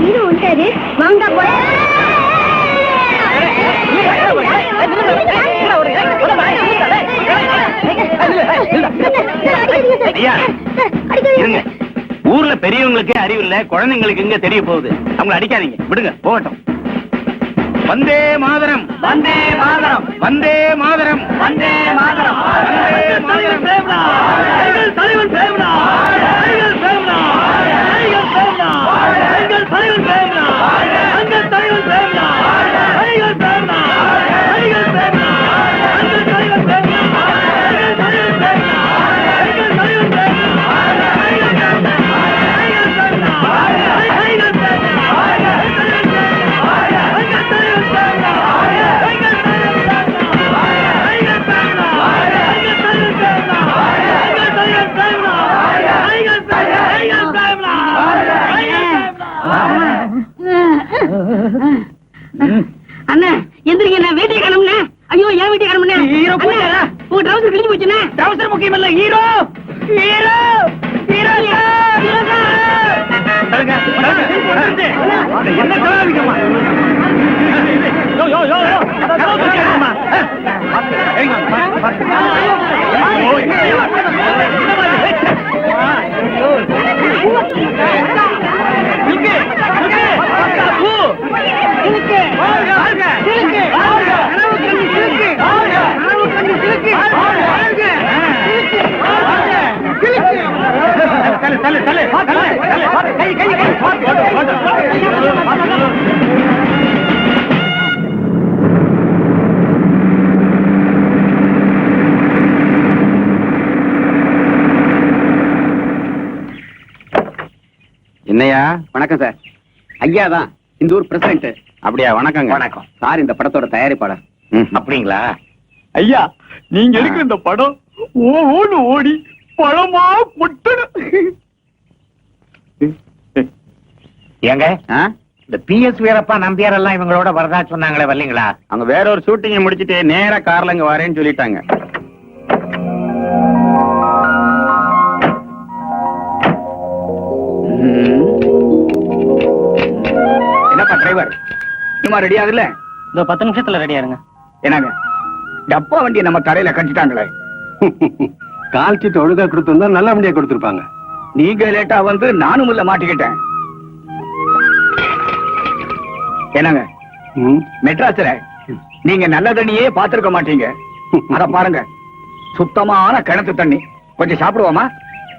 இது உண்டாரு வாங்க போற. ஐயா இருங்க. ஊர்ல பெரியவங்களுக்கு அறிவு இல்ல, குழந்தைங்களுக்கு எங்க தெரிய போகுது? அவங்களை அடிக்காதீங்க, விடுங்க போகட்டும். வந்தே மாதரம், வந்தே மாதரம், வந்தே மாதரம், வந்தே மாதரம், தலைவன் பேவனா, அண்ணா எந்திரிங்க, நான் வீட்டை காணும்னே. ஐயோ ஏன் வீட்டை காணும்னே? ஹீரோ போயிட்டாரா? உங்க ட்ரவுசர் கிழிஞ்சு போச்சுண்ணே. அவசரம் முக்கியம் இல்ல. ஹீரோ ஹீரோ ஹீரோ என்ன கலாவிக்கமா? என்னையா? வணக்கம் சார். ஐயா தான் இந்த ஊர் பிரசிடென்ட். அப்படியா? வணக்கங்க. வணக்கம் சார். இந்த படத்தோட தயாரிப்பாளர். அப்படிங்களா? ஐயா நீங்க எடுக்கிற இந்த படம் ஓடு ஓடி பழமா கொட்டணும். ஏங்க இந்த PS வீரப்பா நம்பியார் எல்லாம் இவங்களோட வரதா சொன்னாங்களே, வரலீங்களா? அவங்க வேற ஒரு ஷூட்டிங்க முடிச்சிட்டு நேரா கார்ல இங்க வரேன்னு சொல்லிட்டாங்க. என்னப்பா டிரைவர், இன்னுமா ரெடி ஆகல? இந்த 10 நிமிஷத்துல ரெடியா இருங்க. என்னங்க டப்பா வண்டியை நம்ம தரையில கட்டிட்டாங்களே. கால் சீட்டு ஒழுங்கா கொடுத்திருந்தா நல்ல வண்டியா கொடுத்திருப்பாங்க. நீங்க லேட்டா வந்து நானும் உள்ள மாட்டிக்கிட்டேன். என்னங்க மெட்ராஸ்ல நீங்க நல்ல தண்ணியே பாத்திருக்க மாட்டீங்க. அத பாருங்க, சுத்தமான கிணத்து தண்ணி. கொஞ்சம் சாப்பிடுவோமா?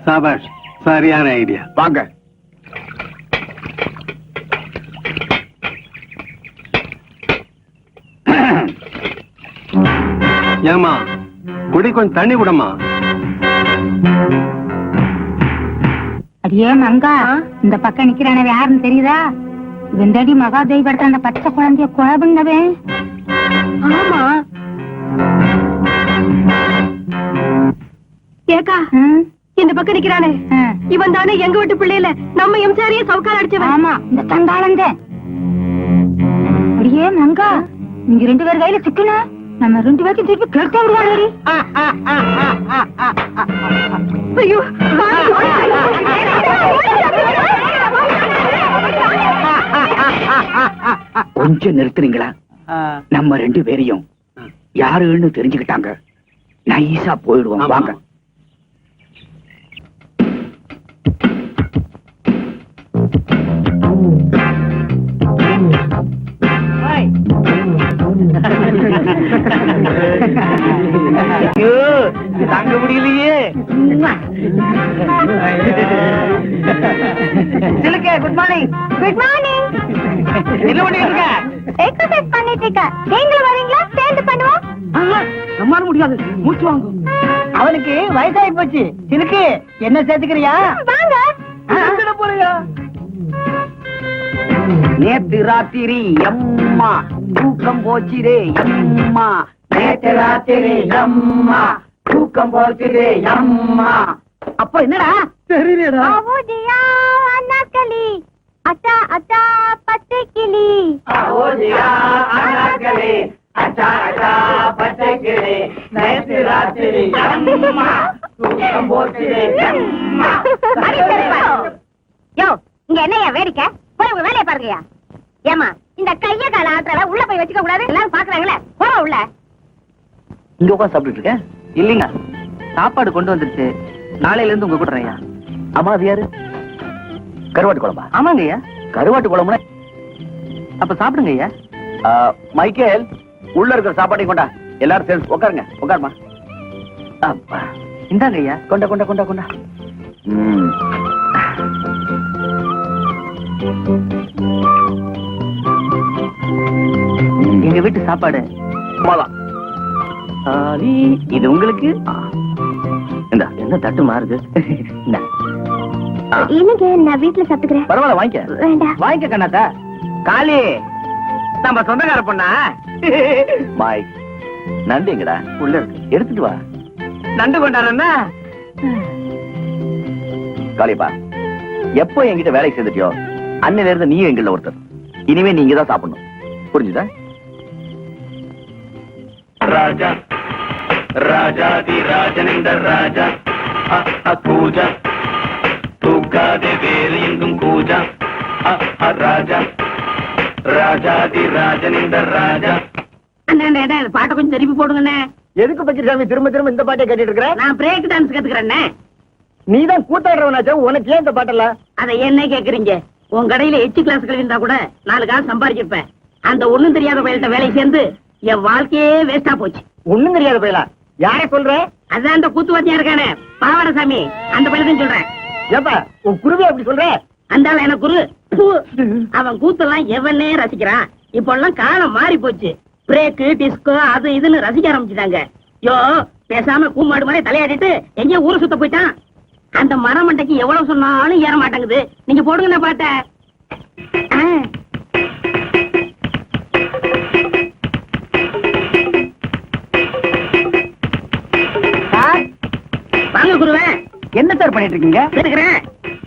சாபாஷ், சரியான ஐடியா. வாங்க. ஏமா குடி கொஞ்சம் தண்ணி விடமா. அடியே மங்கா, இந்த பக்கம் நிக்கிறானவே யாருன்னு தெரியுதா? வெந்தடி மகாதேவி படத்த அந்த பச்சை குழந்தைய கொலை பண்ணவே. ஆமா ஏக்கா, இந்த பக்கம் நிக்கிறானே இவன் தானே எங்க வீட்டு பிள்ளையில நம்ம எம்சாரியே சவுக்கால அடிச்சவன். ஆமா, இந்த தண்டாளந்தே. அடியே மங்கா, நீங்க 2 பேர் கையில சிக்கன நம்ம 2 பேருக்கு திருப்பி கேட்க விடுவாங்க. ஐயோ கொஞ்சம் நிறுத்துறீங்களா? நம்ம 2 பேரையும் யாருன்னு தெரிஞ்சுக்கிட்டாங்க, நைஸா போயிடுவோம். வாங்க. தாங்க முடியலையே. சிலுக்கு, குட் மார்னிங். Good morning. என்ன பண்ணிட்டு இருக்க? எக்ஸர்சைஸ் பண்ணிட்டு இருக்க. நீங்களும் வரீங்களா? சேர்ந்து பண்ணுவோம். நம்மால முடியாது, மூச்சு வாங்கும். அவனுக்கு வயசாகி போச்சு. சிலுக்கு என்ன சேர்த்துக்கிறியா? வாங்க. போறியா? நேத்து ராத்திரி அம்மா தூக்கம் போச்சுதே அம்மா. நேத்து ராத்திரி அம்மா தூக்கம் போச்சுதே அம்மா. அப்ப என்னடா தெரியலடா. அவுதியா அண்ணாக்களி அச்சா அச்சா பச்சை கிளி. அவுதியா அண்ணாக்களி அச்சா அச்சா பச்சை கிளி. நேத்து ராத்திரி அம்மா தூக்கம் போச்சுதே அம்மா. யோ, இங்க என்னையா வேடிக்கை? போய் உங்க வேலையை பாருங்கயா. ஏமா, இந்த கைய கால ஆட்டுறத உள்ள போய் வச்சுக்க கூடாது. எல்லாரும் பாக்குறாங்களே, போற உள்ள. இங்க உட்காந்து சாப்பிட்டு இருக்க? இல்லீங்க, சாப்பாடு கொண்டு வந்துருச்சு. நாளையில இருந்து உங்க கூட்டுறேன். ஆமா, அது யாரு? கருவாட்டு குழம்பா? ஆமாங்க ஐயா. கருவாட்டு குழம்புனா அப்ப சாப்பிடுங்க ஐயா. மைக்கேல், உள்ள இருக்கிற சாப்பாட்டையும் கொண்டா. எல்லாரும் சேர்ந்து உட்காருங்க. உட்காருமா. அப்பா, இந்தாங்க ஐயா. கொண்டா கொண்டா கொண்டா கொண்டா. எங்க வீட்டு சாப்பாடு இது உங்களுக்கு. இந்த என்ன தட்டு மாறுது? இந்தா. இல்லங்க, நான் வீட்டுல சாப்பிட்டுக்கிறேன். பரவாயில்ல, வாங்கிக்க. வேண்டாம். வாங்கிக்க கண்ணாத்தா. காளி, நம்ம சொந்தக்கார பொண்ணா? மாய், நண்டுங்கடா உள்ள இருக்கு, எடுத்துட்டு வா. நண்டு கொண்டாடுறா. காளிப்பா, எப்போ என்கிட்ட வேலைக்கு சேர்ந்துட்டியோ அன்னில இருந்து நீயும் எங்கள ஒருத்தர். இனிமே நீங்க தான் சாப்பிடணும். புரிஞ்சுதா? ராஜா ராஜாதி ராஜனிந்த ராஜா பூஜா தூக்காதே வேறு எங்கும் பூஜா ராஜா ராஜாதி ராஜனிந்த ராஜா. அண்ணா, பாட்டை கொஞ்சம் திருப்பி போடுங்கண்ணே. எதுக்கு பக்கிரசாமி திரும்ப திரும்ப இந்த பாட்டை கேட்டுட்டு இருக்கிற? நான் பிரேக் டான்ஸ் கத்துக்கிறேன்னே. நீதான் கூத்தாடுறவனாச்சா, உனக்கு ஏன் இந்த பாட்டெல்லாம்? அதை என்ன கேக்குறீங்க? உன் கடையில 8 கிளாஸ் கழிந்தா கூட 4 காசு சம்பாதிச்சிருப்பேன். அந்த ஒண்ணும் தெரியாத பயில்கிட்ட வேலை சேர்ந்து என் வாழ்க்கையே வேஸ்டா போச்சு. ஒண்ணும் தெரியாத பயிலா? யார சொல்ற? அதான் அந்த கூத்துவாத்தியா இருக்கானே பாவாடசாமி, அந்த பயில்தான் சொல்றேன். ஏப்பா, உன் குருவே அப்படி சொல்ற? அந்த ஆளு எனக்கு குரு. அவன் கூத்தெல்லாம் எவனே ரசிக்கிறான். இப்ப எல்லாம் காலம் மாறி போச்சு. பிரேக்கு, டிஸ்கோ, அது இதுன்னு ரசிக்க ஆரம்பிச்சுட்டாங்க. யோ, பேசாம கூமாடு மாதிரி தலையாடிட்டு எங்கேயோ ஊரை சுத்த போயிட்டான். அந்த மரமண்டைக்கு எவ்வளவு சொன்னாலும் ஏற மாட்டேங்குது. நீங்க போடுங்க பாட்ட. வாங்க குருவே. என்ன சார் பண்ணிட்டு இருக்கீங்க? கேட்டுக்கிறேன்.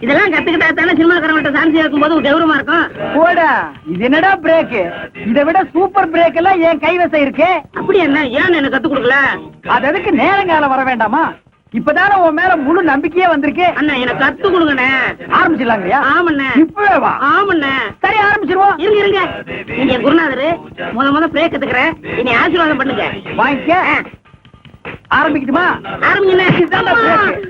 இதெல்லாம் கத்துக்கிட்டா தானே சினிமாக்காரங்கள்ட்ட சான்ஸ் இருக்கும்போது ஒரு கௌரவமா இருக்கும். போடா, இது என்னடா பிரேக்? இதை விட சூப்பர் பிரேக் எல்லாம் என் கைவசம் இருக்கு. அப்படி என்ன, ஏன் எனக்கு கத்து கொடுக்கல? அது அதுக்கு நேரங்காலம் வர வேண்டாமா? இப்பதானே உன் மேல முழு நம்பிக்கையே வந்திருக்கு. அண்ணா, எனக்கு கத்து கொடுங்கண்ணே. ஆரம்பிச்சிடலாங்கய்யா? ஆமண்ணே. இப்பவே வா. ஆமண்ணே. சரி, ஆரம்பிச்சிருவோம். இருங்க இருங்க, நீங்க என் குருநாதரு. முத பிரேக் கத்துக்கிறேன். இனி ஆசீர்வாதம் பண்ணுங்க. வாங்கிக்க. ஆரம்பிக்கட்டுமா? ஆரம்பிங்கண்ணே. இதுதான் பிரேக்.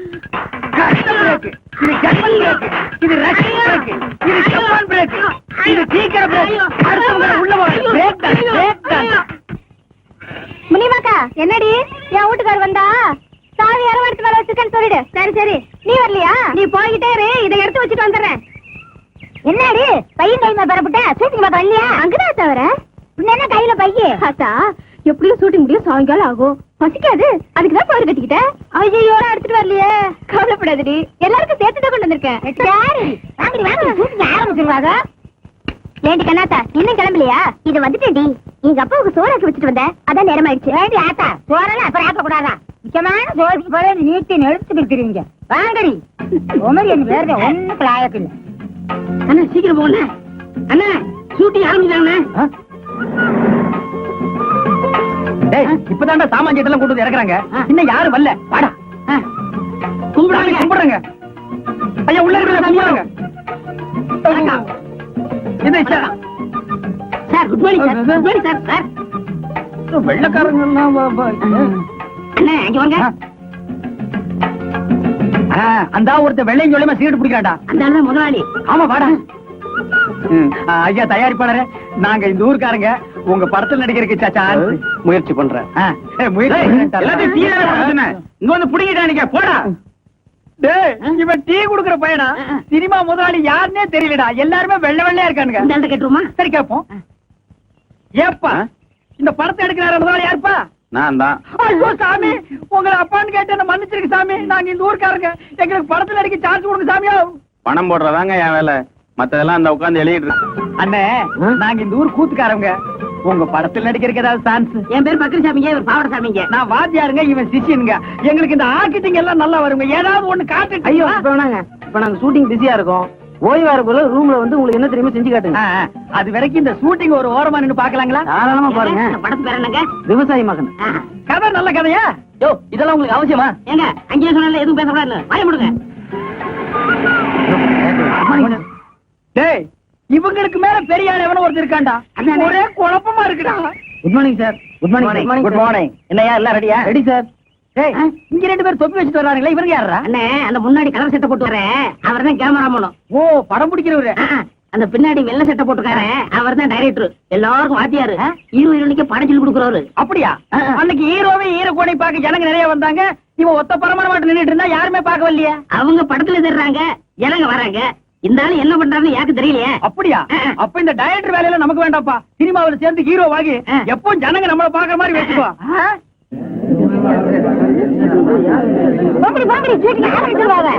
கஷ்டம் பிரேக். இது ஜன்மன் பிரேக். இது ரஷ் பிரேக். இது ஜப்பான் பிரேக். இது சீக்கிர பிரேக். அடுத்தவங்க உள்ள வா. பிரேக் தான், பிரேக் தான். முனிமாக்கா, என்னடி என் வீட்டுக்கார் வந்தா சாவி அரவணைத்து மேல வச்சிருக்கேன்னு சொல்லிடு. சரி சரி, நீ வரலையா? நீ போய்கிட்டே இரு, இதை எடுத்து வச்சுட்டு வந்துடுறேன். என்னடி பையன் கைமா பெறப்பட்ட ஷூட்டிங் பார்க்க வரலையா? அங்கதான் தவிர என்ன கையில பைய ஆத்தா, எப்படியும் ஷூட்டிங் முடியும் சாயங்காலம் ஆகும். பசிக்காது, அதுக்குதான் பயிர் கட்டிக்கிட்டேன். ஐயோ, எடுத்துட்டு வரலையே. கவலைப்படாதடி, எல்லாருக்கும் சேர்த்துதான் கொண்டு வந்திருக்கேன். ஆரம்பிச்சிருவாங்க. ஏண்டி கண்ணாத்தா, இன்னும் கிளம்பலையா? இது வந்துட்டேன்டி. எங்க அப்பாவுக்கு சோறாக்கி வச்சுட்டு வந்தேன், அதான் நேரம் ஆயிடுச்சு. ஏண்டி ஆத்தா, சோறெல்லாம் அப்புறம் ஆக்க கூடாதா? முக்கியமான சோறுக்கு போல நீட்டி நெழுத்து இருக்கிறீங்க. வாங்கடி, உமரி என் பேரு ஒண்ணுக்கு லாயக்கு இல்ல. அண்ணா சீக்கிரம் போங்க அண்ணா, ஷூட்டிங் ஆரம்பிச்சாங்க. டேய், இப்பதான்டா சாமான் எல்லாம் கொண்டு வந்து இறக்குறாங்க. இன்னும் யாரும் வரல. வாடா. கும்பிடுறாங்க, கும்பிடுறாங்க. ஐயா, உள்ள இருக்கிற கும்பிடுறாங்க. இது sir. Good morning sir. Good morning sir. Sir வெள்ளக்காரங்க அண்ணே இங்க வாங்க. அந்த ஒருத்த வெள்ளையும் சொல்லியமா சீட்டு பிடிக்கிறாடா. அந்த ஆளு தான் முதலாளி. ஆமா வாடா. ஐயா தயாரிப்பாளரே, நாங்க இந்த ஊருக்காரங்க உங்க படத்தில் நடிக்கிறதுக்கு சான்ஸ் முயற்சி பண்றேன். எல்லாத்தையும் டீ தானே போட சொன்னேன். இங்க வந்து புடிங்கிட்டானுங்க போடா. டேய், இவன் டீ குடுக்குற பையனா? சினிமா முதலாளி யாருன்னே தெரியலடா. எல்லாருமே வெள்ளை வெள்ளையா இருக்கானுங்க. இந்த ஆளு கேட்டுருமா? சரி கேப்போம். ஏப்பா இந்த படத்தை எடுக்கிறார முதலாளி யாருப்பா? நான் தான். ஐயோ சாமி, உங்களை அப்பான்னு கேட்டு என்ன மன்னிச்சிருக்கு சாமி. நாங்க இந்த ஊருக்காரங்க, எங்களுக்கு படத்துல நடிக்க சான்ஸ் கொடுங்க சாமியா. பணம் போடுறதாங்க என் வேலை. மத்ததெல்லாம் அந்த உட்கார்ந்து எழுதிட்டு இருக்கு. அண்ணே, நாங்க இந்த ஊர் கூத்துக்காரங்க. உங்க படத்தில் நடிக்கிறதுக்கு ஏதாவது சான்ஸ்? என் பேர் பக்கரி சாமிங்க, இவர் பாவட சாமிங்க. நான் வாத்தியாருங்க, இவன் சிஷியனுங்க. எங்களுக்கு இந்த ஆர்கிட்டிங் எல்லாம் நல்லா வருங்க. ஏதாவது ஒண்ணு காட்டு. ஐயோ இப்ப வேணாங்க. இப்ப நாங்க ஷூட்டிங் பிஸியா இருக்கோம். ஓய்வா இருக்குள்ள ரூம்ல வந்து உங்களுக்கு என்ன தெரியுமா செஞ்சு காட்டுங்க. அது வரைக்கும் இந்த ஷூட்டிங் ஒரு ஓரமா நின்னு பாக்கலாங்களா? தாராளமா பாருங்க. இந்த படத்து பேர் என்னங்க? விவசாயி மகன். கதை நல்ல கதையா? யோ இதெல்லாம் உங்களுக்கு அவசியமா? ஏங்க அங்கேயே சொன்னால எதுவும் பேசக்கூடாது. வாய முடுங்க. டேய், இவங்களுக்கு மேல பெரிய ஆள் எவனோ ஒருத்தர் இருக்காண்டா. ஒரே குழப்பமா இருக்குடா. Good morning sir. Good morning. Good morning. என்னையா எல்லாம் ரெடியா? Ready sir. டேய், இங்க ரெண்டு பேர் தொப்பி வச்சுட்டு வர்றாங்களே, இவங்க யாரா? அண்ணே அந்த முன்னாடி கலர் சட்டை போட்டு வரேன், அவர் தான் கேமராமேன். ஓ, படம் பிடிக்கிறவரு. அந்த பின்னாடி வெள்ளை சட்டை போட்டுக்காரு, அவர் தான் டைரக்டர். எல்லாருக்கும் வாத்தியாரு. ஹீரோ ஹீரோனிக்கு படம் சொல்லி கொடுக்குறவரு. அப்படியா? அன்னைக்கு ஹீரோவே ஹீரோ கோணை பார்க்க ஜனங்க நிறைய வந்தாங்க. இவன் ஒத்த பரமான மாட்டு நின்னுட்டு இருந்தா யாருமே பார்க்க வரலையே. அவங்க படத்துல தர்றாங்க, ஜனங்க வராங்க. இந்த ஆளு என்ன பண்றாருன்னு யாருக்கு தெரியலையே. அப்படியா? அப்ப இந்த டைரக்டர் வேலையில நமக்கு வேண்டாப்பா. சினிமாவில் சேர்ந்து ஹீரோ வாங்கி எப்பவும் ஜனங்க நம்மள பாக்குற மாதிரி வச்சுக்கோ. பாம்படி பாம்படி சீக்கிரம் ஆரம்பிச்சிருவாங்க.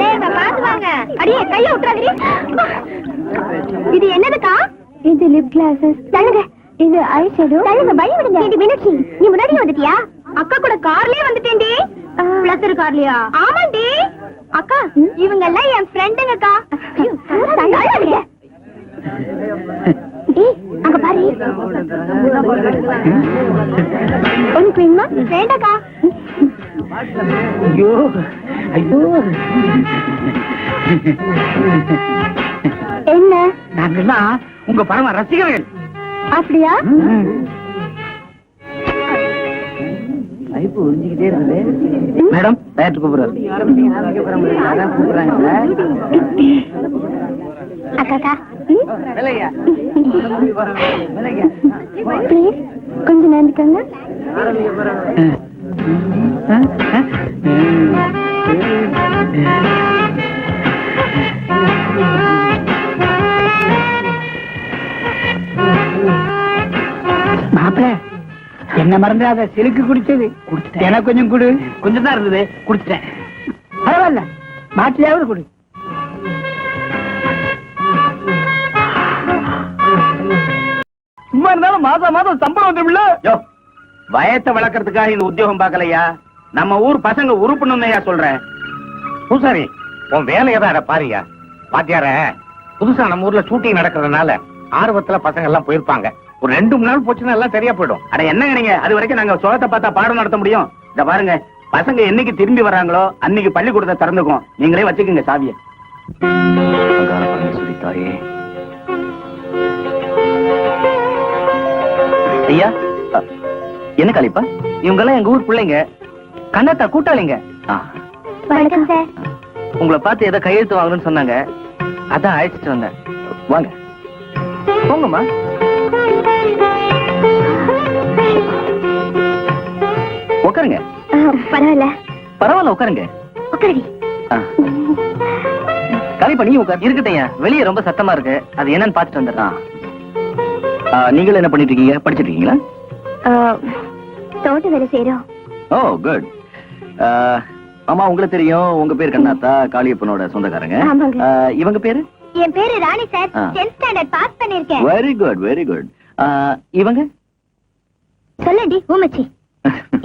லேசா பாத்து வாங்க. அடியே கைய விட்டுறாதீ. இது என்னதுக்கா? இது லிப் கிளாஸஸ். தள்ளுங்க. இது ஐ ஷேடோ. தள்ளுங்க, பை விடுங்க. இது மீனாட்சி, நீ முன்னாடியே வந்துட்டியா? அக்கா கூட கார்லயே வந்துட்டேன்டி. பிளஸ் கார்லயா? ஆமாண்டி. அக்கா, இவங்க எல்லாம் என் ஃப்ரெண்டுங்கக்கா. தள்ளாதீங்க. ஏய், அங்க பாரு. உனக்கு வேணுமா? வேண்டாக்கா. ஐயோ ஐயோ, என்ன? நாங்கெல்லாம் உங்க பரம ரசிகர்கள். அப்படியா? மேடம் டயட் கூப்பிடுறாரு. அக்காக்கா, ப்ளீஸ் கொஞ்சம் நேர்ந்துக்கோங்க. மாப்பிள்ள, என்ன மறந்துடாத. சிலுக்கு குடிச்சது எனக்கு கொஞ்சம் குடு. கொஞ்சம் தான் இருந்தது, குடிச்சிட்டேன். பரவாயில்ல, மாட்டியாவது குடு. சும்மா இருந்தாலும் மாசம் மாசம் சம்பளம் வந்துருமில்ல. யோ, வயத்தை வளர்க்கறதுக்காக இந்த உத்தியோகம் பார்க்கலையா? நம்ம ஊர் பசங்க உருப்பணும்னையா சொல்றேன். பூசாரி, உன் வேலையை தான் பாரியா. பாத்தியார, புதுசா நம்ம ஊர்ல ஷூட்டிங் நடக்கிறதுனால ஆர்வத்துல பசங்க எல்லாம் போயிருப்பாங்க. ஒரு 2 நாள் போச்சுன்னா எல்லாம் சரியா போயிடும். அட என்னங்க நீங்க, அது வரைக்கும் நாங்க சோகத்தை பார்த்தா பாடம் நடத்த முடியும்? இத பாருங்க, பசங்க என்னைக்கு திரும்பி வர்றாங்களோ அன்னைக்கு பள்ளிக்கூடத்தை திறந்துக்கும். நீங்களே வச்சுக்கோங்க சாவிய. ஐயா என்ன கலிப்பா? இவங்க எல்லாம் எங்க ஊர் பிள்ளைங்க, கண்ணாத்தா கூட்டாளிங்க. வணக்கம் சார். உங்களை பார்த்து ஏதோ கையெழுத்து வாங்கணும்னு சொன்னாங்க, அதான் அழைச்சிட்டு வந்தேன். வாங்க போங்கம்மா. உட்காருங்க. பரவாயில்ல. பரவாயில்ல உட்காருங்க. உட்காருடி. கலிப்பா நீ உட்கார். இருக்கட்டையா, வெளியே ரொம்ப சத்தமா இருக்கு, அது என்னன்னு பாத்துட்டு வந்துடுறான். நீங்களும் என்ன பண்ணிட்டு இருக்கீங்க? படிச்சிட்டு இருக்கீங்களா? தோட்ட வேலை செய்யறோம். ஓ குட். ஆமா, உங்களுக்கு தெரியும், உங்க பேர் கண்ணாத்தா, காளியப்பனோட சொந்தக்காரங்க. ஆமாங்க. இவங்க பேரு? என் பேரு ராணி சார். 10th ஸ்டாண்டர்ட் பாஸ் பண்ணிருக்கேன். Very good very good. இவங்க சொல்லண்டி ஊமச்சி.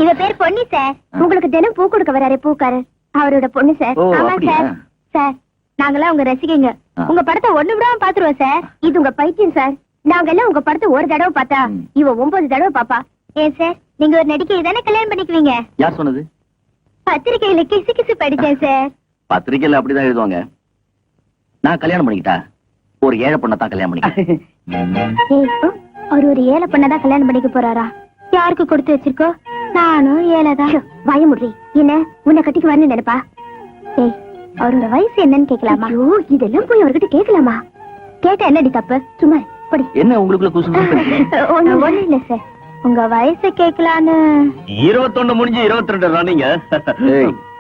இவ பேர் பொன்னி சார். உங்களுக்கு தினம் பூ கொடுக்க வராரு பூக்காரர், அவரோட பொண்ணு சார். ஓ, ஆமா அப்படியா? சார். சார், நாங்கெல்லாம் உங்க ரசிகைங்க. உங்க படத்தை ஒண்ணு விடாம பாத்துருவோம் சார். இது உங்க பைத்தியம் சார். நாங்கெல்லாம் உங்க படத்தை ஒரு தடவை பார்த்தா இவ 9 தடவை பாப்பா. ஏன் சார், நீங்க ஒரு நடிகை தானே கல்யாணம் பண்ணிக்குவீங்க? யார் சொன்னது? பத்திரிகையில கிசு கிசு படிச்சேன் சார். பத்திரிக்கையில அப்படிதான் எழுதுவாங்க. நான் கல்யாணம் பண்ணிக்கிட்டா ஒரு ஏழை பொண்ணை தான் கல்யாணம் பண்ணிக்கிட்டேன். ஏய், அவர் ஒரு ஏழை பொண்ணதான் கல்யாணம் பண்ணிக்க போறாரா? யாருக்கு கொடுத்து வச்சிருக்கோ? நானும் ஏழைதான். வாய முடி. என்ன உன்னை கட்டிக்கு வரணும் நினைப்பா? ஏய், அவரோட வயசு என்னன்னு கேட்கலாமா? ஐயோ, இதெல்லாம் போய் அவர்கிட்ட கேட்கலாமா? கேட்டா என்னடி தப்பு? சும்மா படி. என்ன உங்களுக்குள்ள குசு? ஒண்ணு இல்ல சார், உங்க வயசை கேட்கலான்னு. 21 முடிஞ்சு 22 ராணிங்க.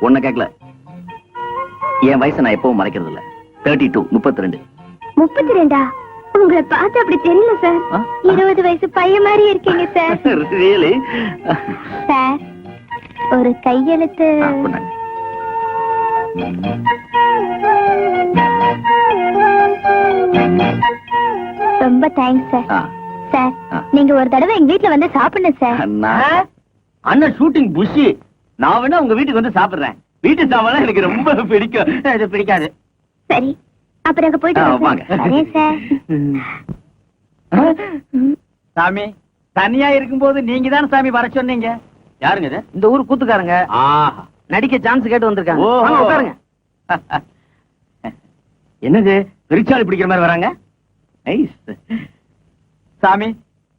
ஒன்ன கேட்கல. என் வயசை நான் எப்பவும் மறைக்கிறது இல்ல. 32 32. 32? உங்களை பார்த்து அப்படி தெரியல சார். 20 வயசு பையன் மாதிரி இருக்கீங்க சார். ரியலி? சார், ஒரு கையெழுத்து. ரொம்ப தேங்க்ஸ் சார். சார், நீங்க ஒரு தடவை எங்க வீட்டுல வந்து சாப்பிடணும் சார். அண்ணன் ஷூட்டிங் புஷி. நான் வேணா உங்க வீட்டுக்கு வந்து சாப்பிடுறேன். வீட்டு சாப்பாடு எனக்கு ரொம்ப பிடிக்கும். இது பிடிக்காது. சரி, அப்புறம் அங்க போயிட்டு வாங்க. வரேன் சார். சாமி, தனியா இருக்கும்போது நீங்க தான் சாமி வர சொன்னீங்க. யாருங்க இது? இந்த ஊர் கூத்துக்காரங்க நடிக்க சான்ஸ் கேட்டு வந்திருக்காங்க. ஓஹோ. வாங்க, உட்காருங்க. என்னது பெருச்சாளி பிடிக்கிற மாதிரி வராங்க? நைஸ். சாமி,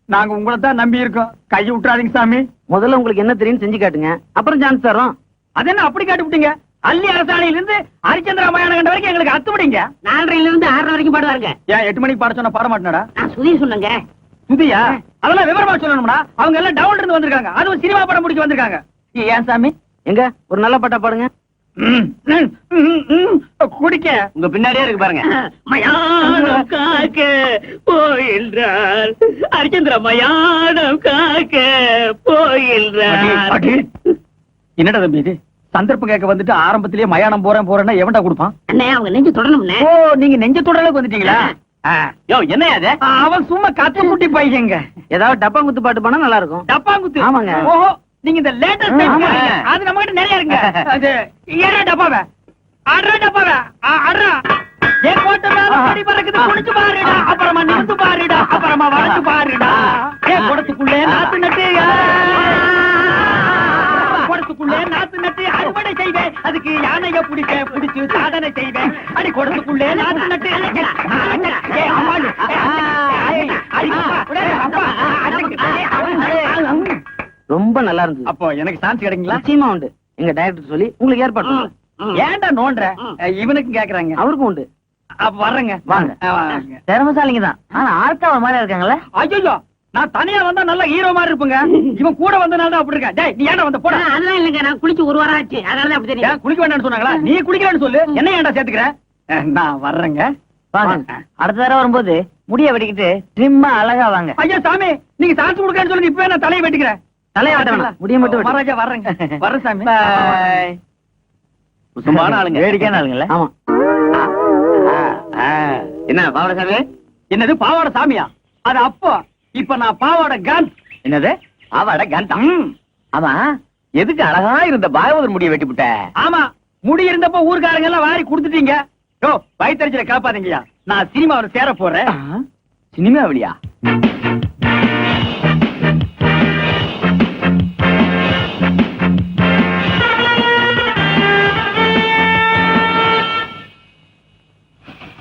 நாங்க உங்களை தான் நம்பி இருக்கோம். கை விட்டுறாதீங்க சாமி. முதல்ல உங்களுக்கு என்ன தெரியும் செஞ்சு காட்டுங்க, அப்புறம் சான்ஸ் தரோம். அது என்ன அப்படி காட்டி விட்டீங்க? அள்ளி அரசாணையில இருந்து ஹரிச்சந்திர ராமாயணம் கண்ட வரைக்கும் எங்களுக்கு அத்துவிடுங்க. 4:30 இருந்து 6:30 வரைக்கும் பாடுவாருங்க. ஏன் 8 மணிக்கு பாட சொன்னா பாட மாட்டேனடா? நான் சுதி சொன்னங்க. சுதியா? அதெல்லாம் விவரமா சொல்லணும்டா. அவங்க எல்லாம் டவுன்ல இருந்து வந்திருக்காங்க. அதுவும் சினிமா படம் முடிக்க வந்திருக்காங்க. ஏன் சாமி? எங்க ஒரு நல்ல பாட்டா பாடுங்க. குடிக்க உங்க பின்னாடியே இருக்கு பாருங்க. மயானம் காக்க போயின்றார் ஹரிச்சந்திர, மயானம் காக்க போயின்றார். என்னடா தம்பி இது? சந்தர்ப்பம் கேட்க வந்துட்டு ஆரம்பத்திலேயே மயானம் போறேன்னா எவன்டா கொடுப்பான்? அண்ணே, அவங்க நெஞ்சு தொடணும்னே. ஓ, நீங்க நெஞ்ச தொடலுக்கு வந்துட்டீங்களா? யோ, என்ன அது? அவன் சும்மா கத்து குட்டி பையங்க. ஏதாவது டப்பாங்குத்து பாட்டு பாடினா நல்லா இருக்கும். டப்பாங்குத்து? ஆமாங்க. ஓஹோ, நீங்க இந்த லேட்டஸ்ட் ஆமா. அது நம்ம கிட்ட நிறைய இருக்கு. அது ஏறா டப்பாவே, ஆடுறா டப்பாவே, ஆடுறா. ஏன் கோட்டை மேல படி பறக்குது, குடிச்சு பாருடா, அப்புறமா நிறுத்து பாருடா, அப்புறமா வளைச்சு பாருடா. ஏன் குடத்துக்குள்ளே நாத்து நட்டு, குடத்துக்குள்ளே நாத்து நட்டு அறுவடை செய்வேன். அதுக்கு யானைய பிடிச்சு சாதனை செய்வேன். அடி குடத்துக்குள்ளே நாத்து நட்டு. ரொம்ப நல்லா இருந்தது. அப்போ எனக்கு சான்ஸ் கிடைக்குங்களா? நிச்சயமா உண்டு. எங்க டைரக்டர் சொல்லி உங்களுக்கு ஏற்பாடு பண்ணுறேன். ஏன்டா நோன்ற? இவனுக்கும் கேக்குறாங்க. அவருக்கும் உண்டு. அப்ப வர்றேங்க. வாங்க. வாங்க. திறமசாலிங்க தான், ஆனா ஆர்த்தாவ மாதிரி இருக்காங்கல்ல. ஐயோ, நான் தனியா வந்தா நல்ல ஹீரோ மாதிரி இருப்பேங்க. இவன் கூட வந்தனால தான் அப்படி இருக்கா. டேய், நீ ஏன்டா வந்த? போடா. அதெல்லாம் இல்லைங்க, நான் குளிச்சு 1 வாரம் ஆச்சு, அதனால அப்படி தெரியும். ஏன் குளிக்க வேண்டாம்னு சொன்னாங்களா? நீ குளிக்கலன்னு சொல்லு. என்ன ஏன்டா சேர்த்துக்கிற? நான் வர்றேங்க. வாங்க. அடுத்த தடவை வரும்போது முடிய வெட்டிக்கிட்டு ட்ரிம்மா அழகா வாங்க. ஐயா சாமி, நீங்க சான்ஸ் கொடுக்கறேன்னு சொல்லி இப்பவே நான் தலையை வெட்டிக்கிறேன். தலையை வெட்ட வேணாம், முடிய மட்டும் வெட்டு. மகாராஜா வர்றேங்க. வர்றேன் சாமி. பாய். சும்மான ஆளுங்க. வேடிக்கையான ஆளுங்கல்ல. ஆமா. என்ன பாவடசாமி? என்னது பாவாடை சாமியா? அது அப்போ. இப்ப நான் பாவாடை காந்த். என்னது பாவாடை கந்தம்? ஆமா, எதுக்கு அழகா இருந்த பாகவதர் முடிய வெட்டி விட்ட? ஆமா, முடி இருந்தப்ப ஊர்க்காரங்க எல்லாம் வாரி கொடுத்துட்டீங்க. யோ, வயித்தறிச்சல காப்பாதீங்கயா. நான் சினிமாவில் சேர போறேன். சினிமாவிலியா?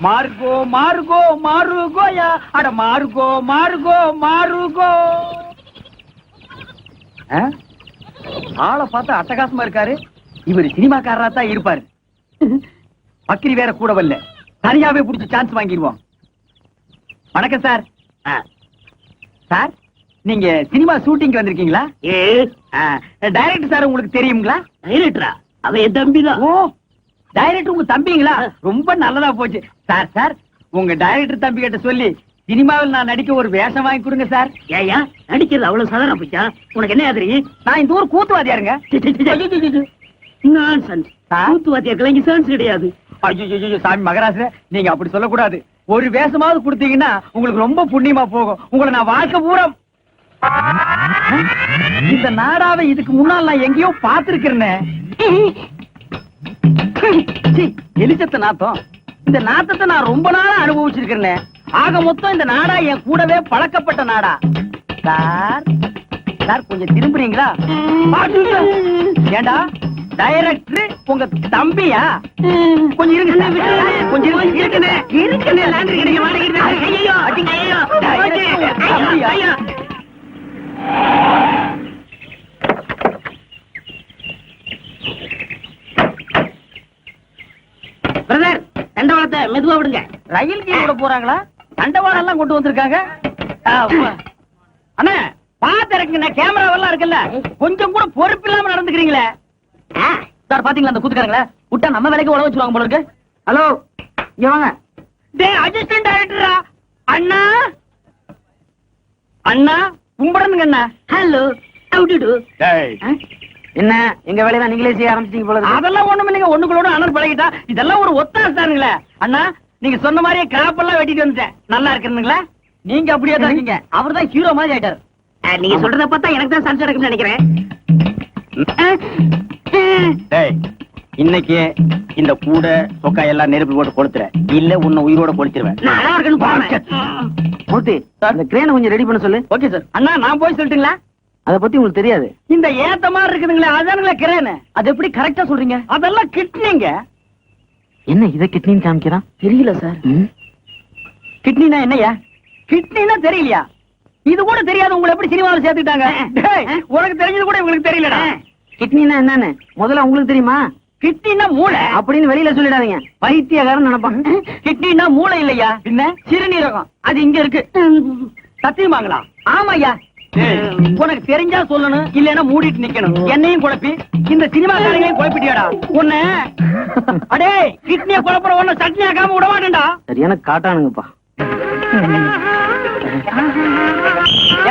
மார்கோ மார்கோ மாருகோயா, அட மார்கோ மார்கோ மாருகோ. ஆளை பார்த்தா அட்டகாசமா இருக்காரு. இவர் சினிமாக்காரரா தான் இருப்பாரு. பக்கிரி வேற கூட வரல. தனியாவே புடிச்சு சான்ஸ் வாங்கிடுவோம். வணக்கம் சார். சார், நீங்க சினிமா ஷூட்டிங் வந்திருக்கீங்களா? டைரக்டர் சார் உங்களுக்கு தெரியுங்களா? டைரக்டரா? அவன் என் தம்பிதான். ஓ, டைரக்டர் உங்க தம்பிங்களா? ரொம்ப நல்லதா போச்சு. சார் சார், உங்க டைரக்டர் தம்பி கிட்ட சொல்லி சினிமாவில் நான் நடிக்க ஒரு வேஷம் வாங்கி கொடுங்க சார். ஏயா, நடிக்கிறது அவ்வளவு சாதாரண போச்சா? உனக்கு என்ன தெரியும்? நான் இந்த ஊர் கூத்துவாதியாருங்க. நான்சென்ஸ். கூத்துவாத்தியாருக்கெல்லாம் இங்க சான்ஸ் கிடையாது. ஐயோ சாமி மகராச, நீங்க அப்படி சொல்லக்கூடாது. ஒரு வேஷமாவது கொடுத்தீங்கன்னா உங்களுக்கு ரொம்ப புண்ணியமா போகும். உங்களை நான் வாழ்க்கை பூரா இந்த நாடாவை இதுக்கு முன்னால் நான் எங்கேயோ பார்த்திருக்கிறேன். எலிச்சத்த நாத்தம். இந்த நாத்தத்தை நான் ரொம்ப நாளா அனுபவிச்சிருக்கிறேன். ஆக மொத்தம் இந்த நாடா என் கூடவே பழக்கப்பட்ட நாடா. சார் சார், கொஞ்சம் திரும்புறீங்களா? ஏண்டா, டைரக்டர் உங்க தம்பியா? கொஞ்சம் இருங்க சார். கொஞ்சம் இருக்குன்னு லாண்டரி கிடைக்க மாட்டேங்குது. ஐயோ, டைரக்டர் உங்க தம்பி. ஐயா. பிரதர் தண்டவாளத்தை மெதுவா விடுங்க. ரயில் கீழ விட போறாங்களா? தண்டவாளம் எல்லாம் கொண்டு வந்திருக்காங்க. அண்ணா பாத்து இருக்குங்க, கேமராவெல்லாம் இருக்குல்ல, கொஞ்சம் கூட பொறுப்பு இல்லாம நடந்துக்கிறீங்களே சார். பாத்தீங்களா அந்த கூத்துக்காரங்கள விட்டா நம்ம வேலைக்கு உழவு வச்சுருவாங்க போல இருக்கு. ஹலோ இங்க வாங்க. டேய் அசிஸ்டன்ட் டைரக்டரா அண்ணா. அண்ணா கும்பிடுங்க அண்ணா. Hello how do do. என்ன எங்க வேலையெல்லாம் நீங்களே செய்ய ஆரம்பிச்சீங்க போல இருக்கு. அதெல்லாம் ஒண்ணும் இல்லைங்க, ஒண்ணுங்களோட அண்ணன் பழகிட்டா. இதெல்லாம் ஒரு ஒத்தாசாருங்களே. அண்ணா நீங்க சொன்ன மாதிரியே கிராப் எல்லாம் வெட்டிட்டு வந்துட்டேன். நல்லா இருக்குங்களா? நீங்க அப்படியே தான் இருக்கீங்க. அவர் தான் ஹீரோ மாதிரி ஆயிட்டாரு. நீங்க சொல்றத பார்த்தா எனக்கு தான் சன்ஸ் எடுக்கும்னு நினைக்கிறேன். இன்னைக்கு இந்த கூட சொக்கா எல்லாம் நெருப்பு போட்டு கொளுத்துற, இல்ல உன்னை உயிரோட கொளுத்திடுவேன். நல்லா இருக்குன்னு பாருங்க. மூர்த்தி இந்த கிரேனை கொஞ்சம் ரெடி பண்ண சொல்லு. Okay sir. அண்ணா நான் போய் சொல்லட்டுங்களா? அத பத்தி உங்களுக்கு தெரியாது. இந்த ஏத்த மாதிரி இருக்குதுங்களே அதானுங்களே கிரேன். அது எப்படி கரெக்டா சொல்றீங்க? அதெல்லாம் கிட்னிங்க. என்ன இத கிட்னின்னு காமிக்கிறான்? தெரியல சார். கிட்னினா என்னையா? கிட்னினா தெரியலையா? இது கூட தெரியாது. உங்களை எப்படி சினிமாவில் சேர்த்துட்டாங்க? உனக்கு தெரிஞ்சது கூட உங்களுக்கு தெரியலடா. கிட்னினா என்னன்னு முதல்ல உங்களுக்கு தெரியுமா? கிட்னினா மூளை அப்படின்னு வெளியில சொல்லிடாதீங்க, பைத்தியக்காரன் நினைப்பான். கிட்னினா மூளை இல்லையா, பின்ன சிறுநீரகம். அது இங்க இருக்கு. சத்தியமாங்களா? ஆமாய்யா. உனக்கு தெரிஞ்சா சொல்லணும், இல்லன்னா மூடிட்டு நிக்கணும். என்னையும் குழப்பி இந்த சினிமாக்காரங்களையும் குழப்பிட்டியாடா உன்ன. அடே கிட்னிய குழப்பற உன்ன சட்னி ஆக்காம விட மாட்டேன்டா. சரியான காட்டானுங்கப்பா.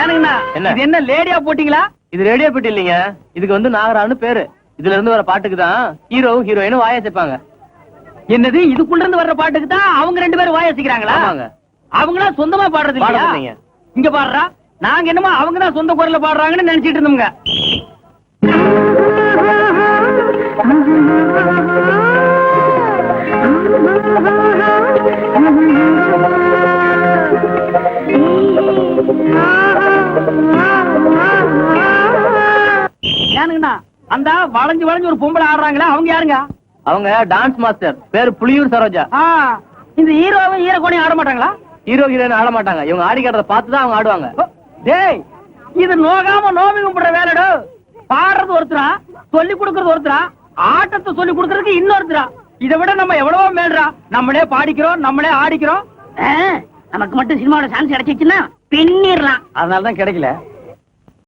ஏனுங்கண்ணா இது என்ன லேடியா போட்டீங்களா? இது ரேடியோ பெட்டி இல்லைங்க, இதுக்கு வந்து நாகரான்னு பேரு. இதுல இருந்து வர பாட்டுக்கு தான் ஹீரோவும் ஹீரோயினும் வாய சேர்ப்பாங்க. என்னது இதுக்குள்ள இருந்து வர்ற பாட்டுக்கு தான் அவங்க ரெண்டு பேரும் வாசிக்கிறாங்களா? ஆமாங்க. அவங்களா சொந்தமா பாடுறது பாடுறது இல்லையா? இல்லைங்க. இங்க பாடுறா, நாங்க என்னமோ அவங்க தான் சொந்த குரல்ல பாடுறாங்கன்னு நினைச்சிட்டு இருந்தோங்க. ஏனுங்கண்ணா அந்த வளைஞ்சு வளைஞ்சு ஒரு பொம்பளை ஆடுறாங்களா, அவங்க யாருங்க? அவங்க டான்ஸ் மாஸ்டர், பேரு புலியூர் சரோஜா. இந்த ஹீரோவும் ஹீரோகோனையும் ஆட மாட்டாங்களா? ஹீரோ ஹீரோயின் ஆட மாட்டாங்க, இவங்க ஆடி காட்டுறத பார்த்து தான் அவங்க ஆடுவாங்க. டேய் இது நோகாம நோமி கும்பிடுற வேலைடு. பாடுறது ஒருத்தரா, சொல்லி கொடுக்கறது ஒருத்தரா, ஆட்டத்தை சொல்லி கொடுக்கறதுக்கு இன்னொருத்தரா. இதை விட நம்ம எவ்வளவோ மேல்றா. நம்மளே பாடிக்கிறோம், நம்மளே ஆடிக்கிறோம். நமக்கு மட்டும் சினிமாவோட சான்ஸ் கிடைச்சிச்சுன்னா பின்னிடலாம். அதனாலதான் கிடைக்கல.